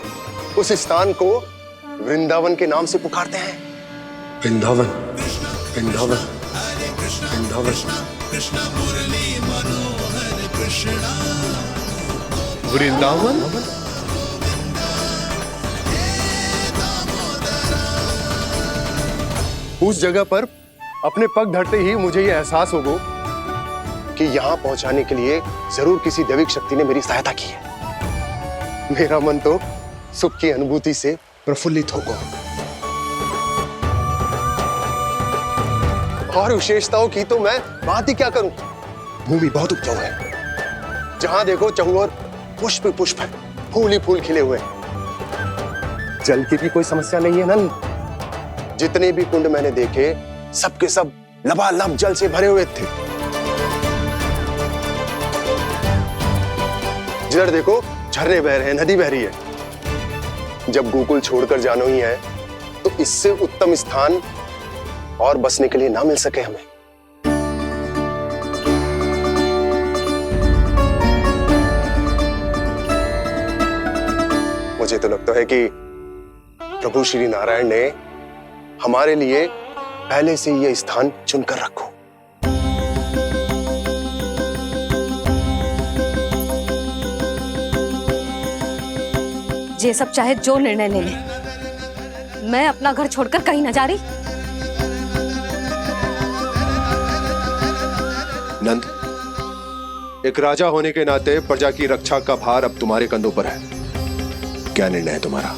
उस स्थान को वृंदावन के नाम से पुकारते हैं। वृंदावन, वृंदावन, वृंदावन। कृष्ण मुरली मनोहर कृष्णा। वृंदावन? उस जगह पर अपने पग धरते ही मुझे यह एहसास होगा कि यहां पहुंचाने के लिए जरूर किसी दैविक शक्ति ने मेरी सहायता की है। मेरा मन तो सुख की अनुभूति से प्रफुल्लित होगा। और विशेषताओं की तो मैं बात ही क्या करूं। भूमि बहुत उपजाऊ है, जहां देखो चहुओर पुष्प पुष्प है, फूल ही फूल खिले हुए हैं। जल की भी कोई समस्या नहीं है नंद। जितने भी कुंड मैंने देखे सबके सब लबालब जल से भरे हुए थे। जिधर देखो झरने बह रहे हैं, नदी बह रही है। जब गोकुल छोड़कर जाना ही है तो इससे उत्तम स्थान और बसने के लिए ना मिल सके हमें। मुझे तो लगता है कि प्रभु श्री नारायण ने हमारे लिए पहले से यह स्थान चुनकर रखो। ये सब चाहे जो निर्णय ले ले, मैं अपना घर छोड़कर कहीं न जा रही। नंद, एक राजा होने के नाते प्रजा की रक्षा का भार अब तुम्हारे कंधों पर है। क्या निर्णय है तुम्हारा?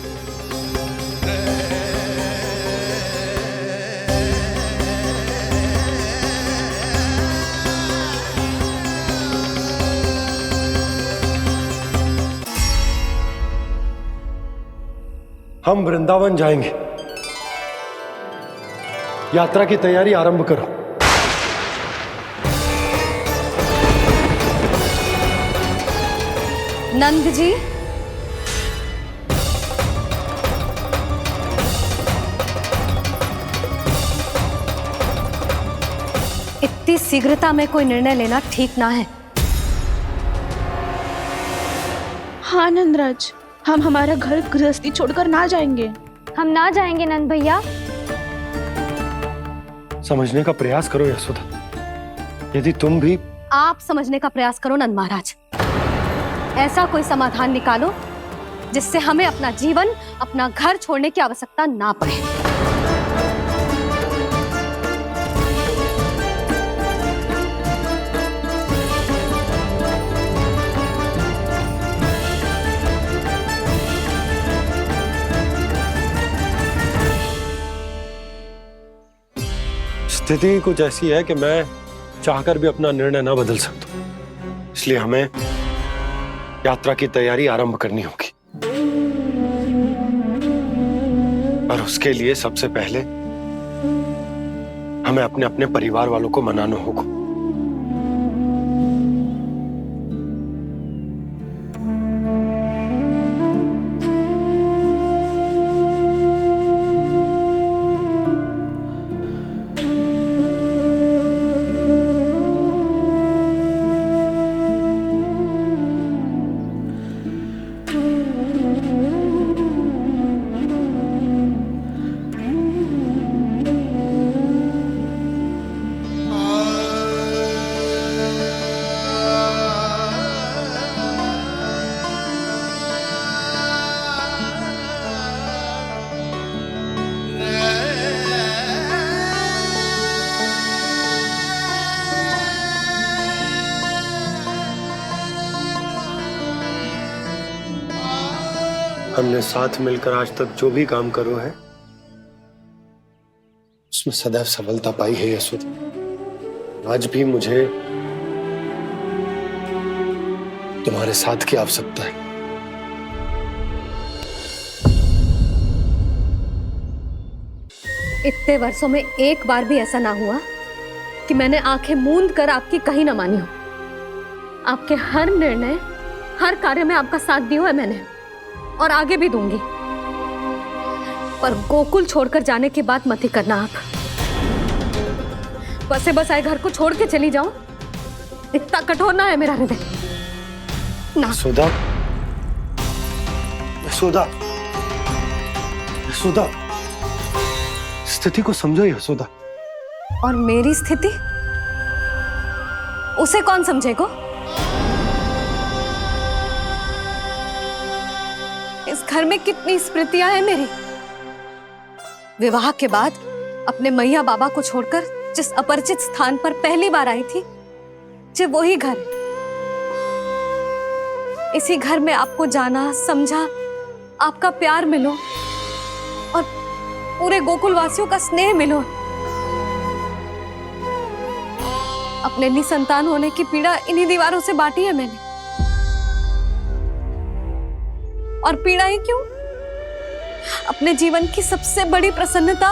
हम वृंदावन जाएंगे। यात्रा की तैयारी आरंभ करो। नंद जी, इतनी शीघ्रता में कोई निर्णय लेना ठीक ना है। हाँ नंदराज, हम हमारा घर गृहस्थी छोड़कर ना जाएंगे। हम ना जाएंगे नंद भैया। समझने का प्रयास करो यशोदा। यदि तुम भी आप समझने का प्रयास करो नंद महाराज। ऐसा कोई समाधान निकालो जिससे हमें अपना जीवन, अपना घर छोड़ने की आवश्यकता ना पड़े। स्थिति कुछ ऐसी है कि मैं चाहकर भी अपना निर्णय न बदल सकता, इसलिए हमें यात्रा की तैयारी आरंभ करनी होगी। और उसके लिए सबसे पहले हमें अपने अपने परिवार वालों को मनाना होगा। हमने साथ मिलकर आज तक जो भी काम करो है उसमें सदैव सफलता पाई है यशोदा। आज भी मुझे तुम्हारे साथ की आवश्यकता है। इतने वर्षों में एक बार भी ऐसा ना हुआ कि मैंने आंखें मूंद कर आपकी कहीं ना मानी हो। आपके हर निर्णय, हर कार्य में आपका साथ दिया है मैंने, और आगे भी दूंगी। पर गोकुल छोड़कर जाने की बात मत ही करना आप। बसे बसाए घर को छोड़ के चली जाऊं, इतना कठोर ना है मेरा हृदय ना। यशोदा, यशोदा, यशोदा, स्थिति को समझो यशोदा। और मेरी स्थिति उसे कौन समझेगा? इस घर में कितनी स्मृतियां हैं मेरी। विवाह के बाद अपने मैया बाबा को छोड़कर जिस अपरिचित स्थान पर पहली बार आई थी, जो वही घर। इसी घर में आपको जाना, समझा, आपका प्यार मिलो और पूरे गोकुल वासियों का स्नेह मिलो। अपने निसंतान होने की पीड़ा इन्हीं दीवारों से बांटी है मैंने। और पीड़ा ही क्यों? अपने जीवन की सबसे बड़ी प्रसन्नता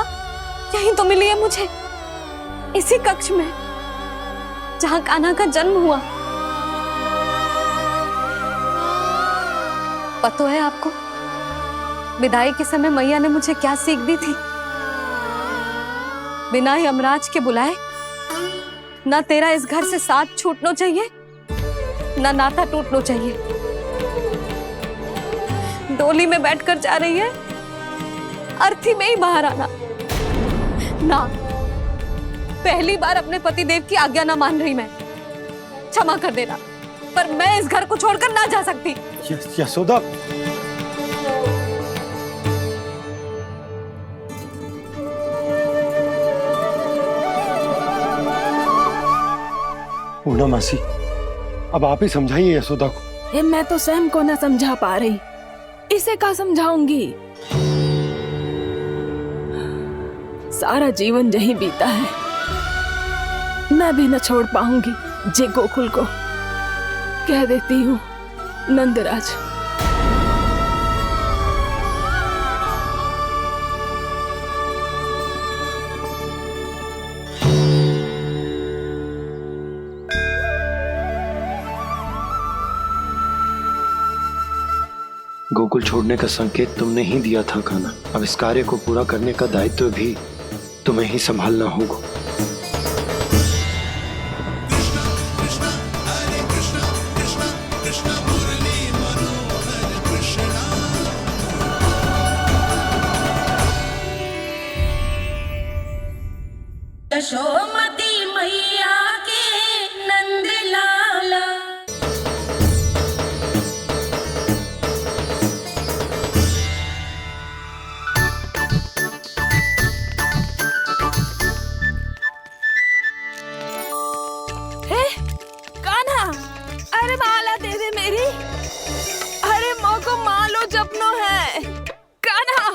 यही तो मिली है मुझे, इसी कक्ष में जहां कान्हा का जन्म हुआ। पता है आपको विदाई के समय मैया ने मुझे क्या सीख दी थी? बिना ही यमराज के बुलाए ना तेरा इस घर से साथ छूटना चाहिए, ना नाता टूटना चाहिए। डोली में बैठकर जा रही है, अर्थी में ही बाहर आना ना। पहली बार अपने पतिदेव की आज्ञा ना मान रही मैं, क्षमा कर देना, पर मैं इस घर को छोड़कर ना जा सकती। यशोदा, पूना मासी, अब आप ही समझाइए यशोदा को। मैं तो स्वयं को न समझा पा रही, इसे क्या समझाऊंगी? सारा जीवन यही बीता है, मैं भी न छोड़ पाऊंगी जे गोकुल को। कह देती हूँ नंदराज। गोकुल छोड़ने का संकेत तुमने ही दिया था कान्हा। अब इस कार्य को पूरा करने का दायित्व भी तुम्हें ही संभालना होगा। यशोमती मैया के नंद लाला। कान्हा, अरे माला दे दे मेरी। अरे मोको मालो जपनो है। कान्हा,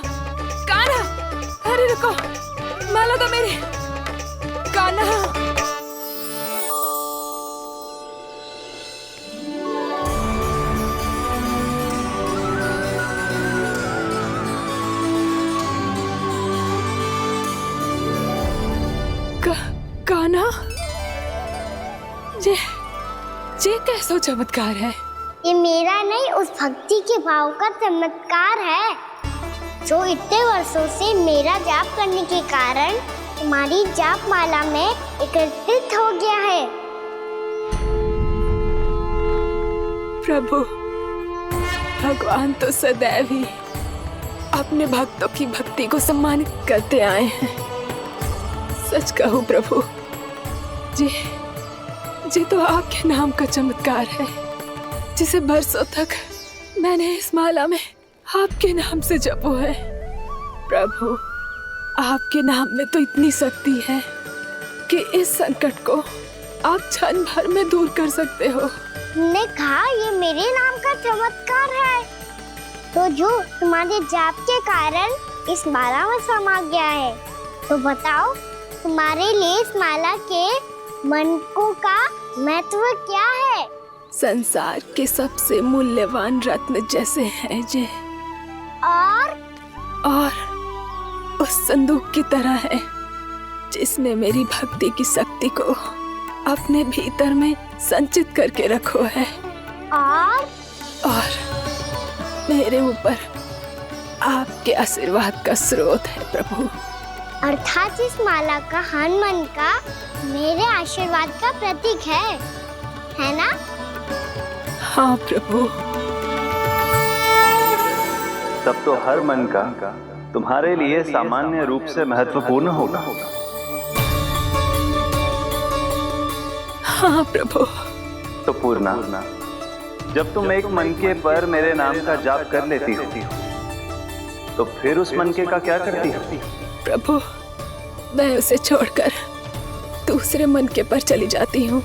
कान्हा, अरे रुको, माला दो मेरी। कान्हा, कान्हा, ये कैसा चमत्कार है? ये मेरा नहीं, उस भक्ति के भाव का चमत्कार है जो इतने वर्षों से मेरा जाप करने के कारण तुम्हारी जाप माला में एकत्रित हो गया है। प्रभु, भगवान तो सदैव ही अपने भक्तों की भक्ति को सम्मानित करते आए हैं। सच कहूं प्रभु, जी तो आपके नाम का चमत्कार है, जिसे बरसों तक मैंने इस माला में आपके नाम से जपो है। प्रभु, आपके नाम में तो इतनी शक्ति है कि इस संकट को आप क्षण भर में दूर कर सकते हो। तुमने कहा ये मेरे नाम का चमत्कार है, तो जो तुम्हारे जाप के कारण इस माला में समा गया है, तो बताओ तुम्हारे लिए इस माला के मनकों का महत्व क्या है? संसार के सबसे मूल्यवान रत्न जैसे हैं जे, और उस संदूक की तरह है जिसने मेरी भक्ति की शक्ति को अपने भीतर में संचित करके रखो है। और मेरे ऊपर आपके आशीर्वाद का स्रोत है प्रभु। अर्थात इस माला का हनुमान का मेरे आशीर्वाद का प्रतीक है ना? हाँ प्रभु। तब तो हर मन का तुम्हारे लिए सामान्य रूप से महत्वपूर्ण होगा। हाँ प्रभु। तो पूर्णा, जब तुम एक मनके पर मेरे नाम का जाप कर लेती हो, तो फिर उस मनके का क्या करती हो? प्रभु, मैं उसे छोड़कर दूसरे मनके पर चली जाती हूँ।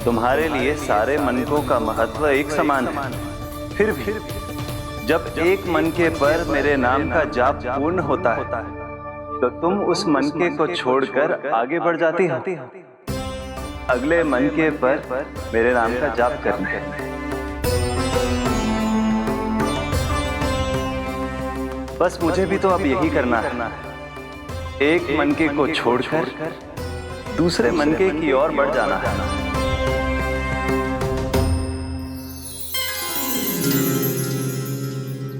तुम्हारे लिए सारे मनकों का महत्व एक समान है, फिर भी जब एक मनके पर मेरे नाम का जाप पूर्ण होता है, तो तुम उस मनके को छोड़कर आगे बढ़ जाती हो अगले मनके पर मेरे नाम का जाप करने। बस मुझे भी तो अब यही करना है, एक मनके को छोड़कर दूसरे मनके की ओर बढ़ जाना है।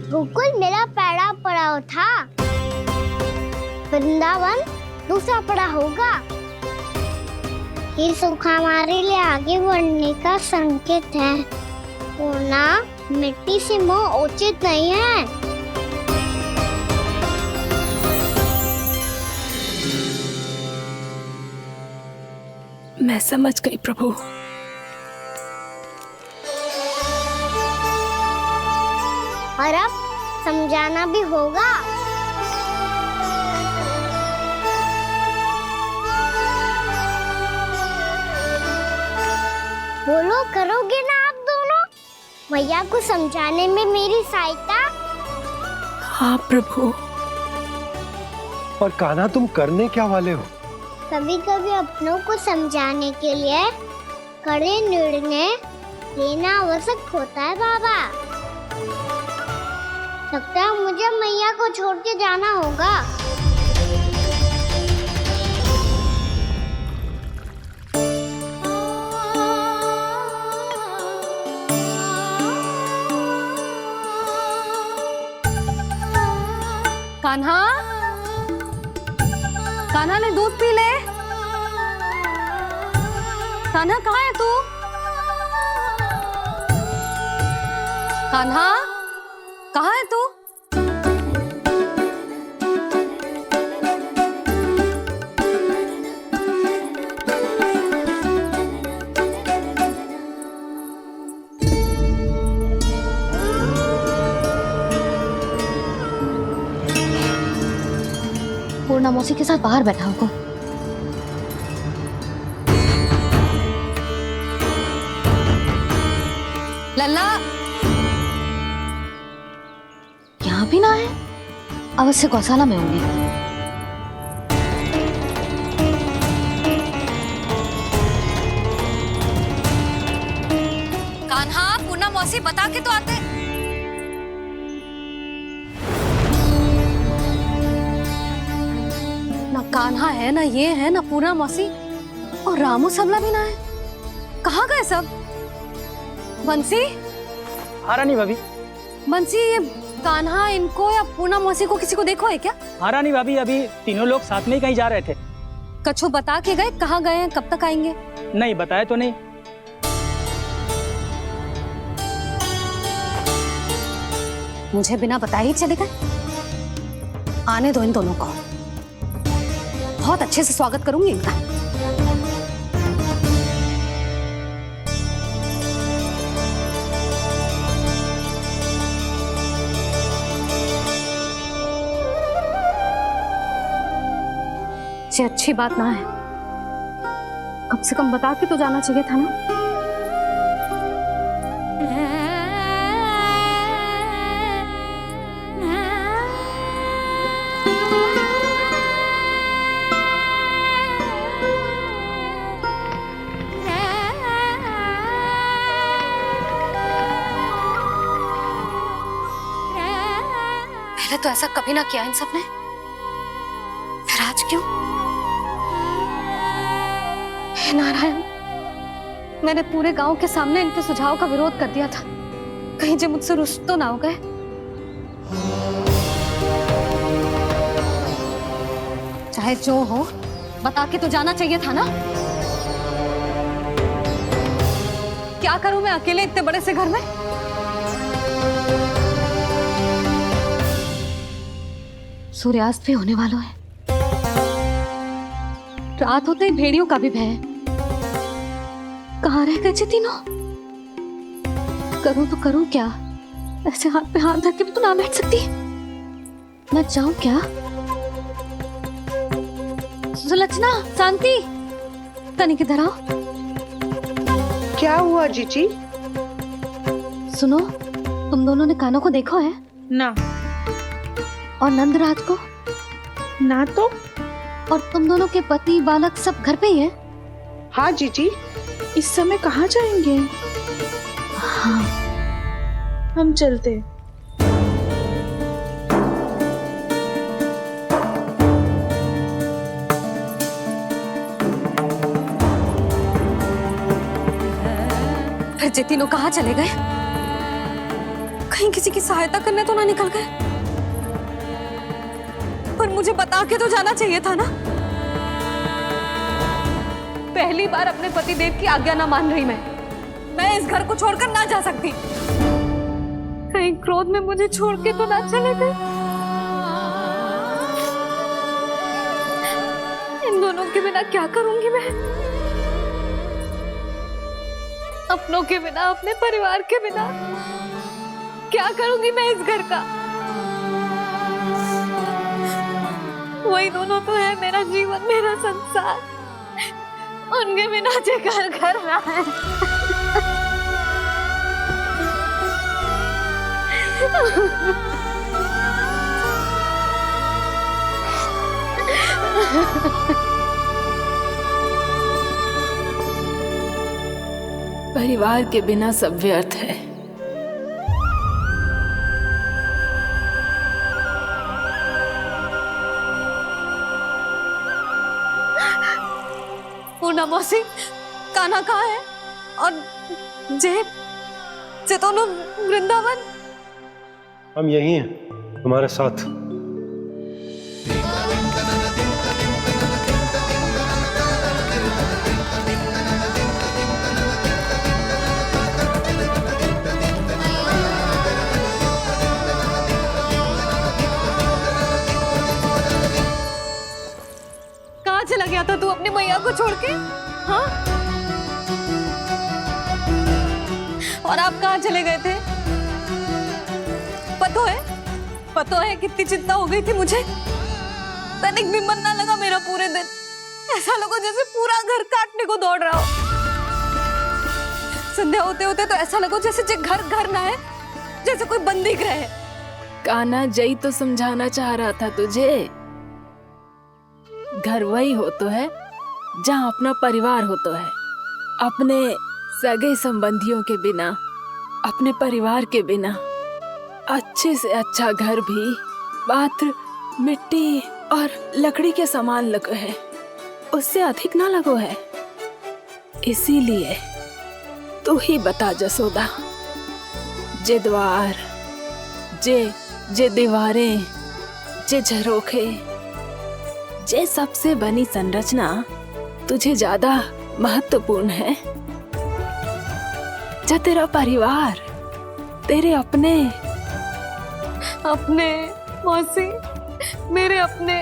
गोकुल मेरा पहला पड़ाव था, वृंदावन दूसरा पड़ा होगा। ये सुख हमारे लिए आगे बढ़ने का संकेत है, वरना मिट्टी से मोह उचित नहीं है। मैं समझ गई प्रभु। और अब समझाना भी होगा। बोलो, करोगे ना आप दोनों? भैया को समझाने में मेरी सहायता? हाँ प्रभु। और कान्हा, तुम करने क्या वाले हो? कभी कभी अपनों को समझाने के लिए कड़े निर्णय लेना आवश्यक होता है बाबा। लगता है मुझे मैया को छोड़ के जाना होगा। कान्हा, कान्हा ने दूध पी ले। कान्हा कहाँ है तू? कान्हा कहाँ है तू? पूर्णा मौसी के साथ बाहर बैठा होगा। लल्ला यहाँ भी ना है, अवश्य गौशाला में होंगे। कान्हा, पूर्णा मौसी बता के तो आते। ना कान्हा है, ना ये है, ना पूर्णा मौसी, और रामू सबला भी ना है। कहाँ गए सब? बंसी? हाँ रानी भाभी। बंसी, ये कान्हा इनको या पूर्णा मौसी को किसी को देखो है क्या? हाँ रानी भाभी, अभी तीनों लोग साथ में ही कहीं जा रहे थे। कछु बता के गए कहाँ गए हैं, कब तक आएंगे? नहीं बताया तो नहीं। मुझे बिना बताए ही चले गए। आने दो इन दोनों को, बहुत अच्छे से स्वागत करूंगी इनका। ये अच्छी बात ना है, कम से कम बता के तो जाना चाहिए था ना। पहले तो ऐसा कभी ना किया इन सब ने, फिर आज क्यों? हे नारायण, मैंने पूरे गांव के सामने इनके सुझाव का विरोध कर दिया था, कहीं जो मुझसे रुष्ट तो ना हो गए। चाहे जो हो, बता के तो जाना चाहिए था ना। क्या करूं मैं अकेले इतने बड़े से घर में? सूर्यास्त भी होने वाला है, रात होते ही भेड़ियों का भी भय है। कहाँ रह गए तीनों? करूं तो करूं क्या? ऐसे हाथ पे हाथ धर के तो ना बैठ सकती। मैं जाऊं क्या? सुलक्षणा, शांति, तनिक इधर आओ। क्या हुआ जीजी? सुनो, तुम दोनों ने कान्हा को देखा है? ना। और नंदराज को? ना तो। और तुम दोनों के पति बालक सब घर पे ही हैं? हाँ जीजी, इस समय कहाँ जाएंगे? हाँ। हम चलते। फिर ये तीनों कहाँ चले गए? कहीं किसी की सहायता करने तो ना निकल गए? पर मुझे बता के तो जाना चाहिए था ना। पहली बार अपने पतिदेव की आज्ञा ना मान रही मैं इस घर को छोड़कर ना जा सकती। कहीं क्रोध में मुझे छोड़ के तो ना चले गए। इन दोनों के बिना क्या करूंगी मैं? अपनों के बिना, अपने परिवार के बिना क्या करूंगी मैं इस घर का? वही दोनों तो है मेरा जीवन, मेरा संसार। उनके बिना जो घर घर रहा है। परिवार के बिना सब व्यर्थ है। पूर्णा मौसी, कान्हा कहाँ है? और जे दोनों वृंदावन? हम यही हैं तुम्हारे साथ। कहाँ चला गया था तू अपनी मैया को छोड़ के? हाँ? और आप कहाँ चले गए थे? पता है कितनी चिंता हो गई थी मुझे। तनिक भी मन ना लगा मेरा पूरे दिन। ऐसा लगा जैसे पूरा घर काटने को दौड़ रहा हो। संध्या होते होते तो ऐसा लगा जैसे घर घर ना है, जैसे कोई बंदी गृह है। कान्हा, जय तो समझाना चाह रहा था तुझे। घर वही हो तो है जहाँ अपना परिवार हो तो है। अपने सगे संबंधियों के बिना, अपने परिवार के बिना अच्छे से अच्छा घर भी पात्र मिट्टी और लकड़ी के समान लगो है, उससे अधिक ना लगो है। इसीलिए तू ही बता जसोदा, जे द्वार, जे दीवारें, जे झरोखे, जे सबसे बनी संरचना तुझे ज्यादा महत्वपूर्ण है? जो तेरा परिवार, तेरे अपने मौसी, मेरे अपने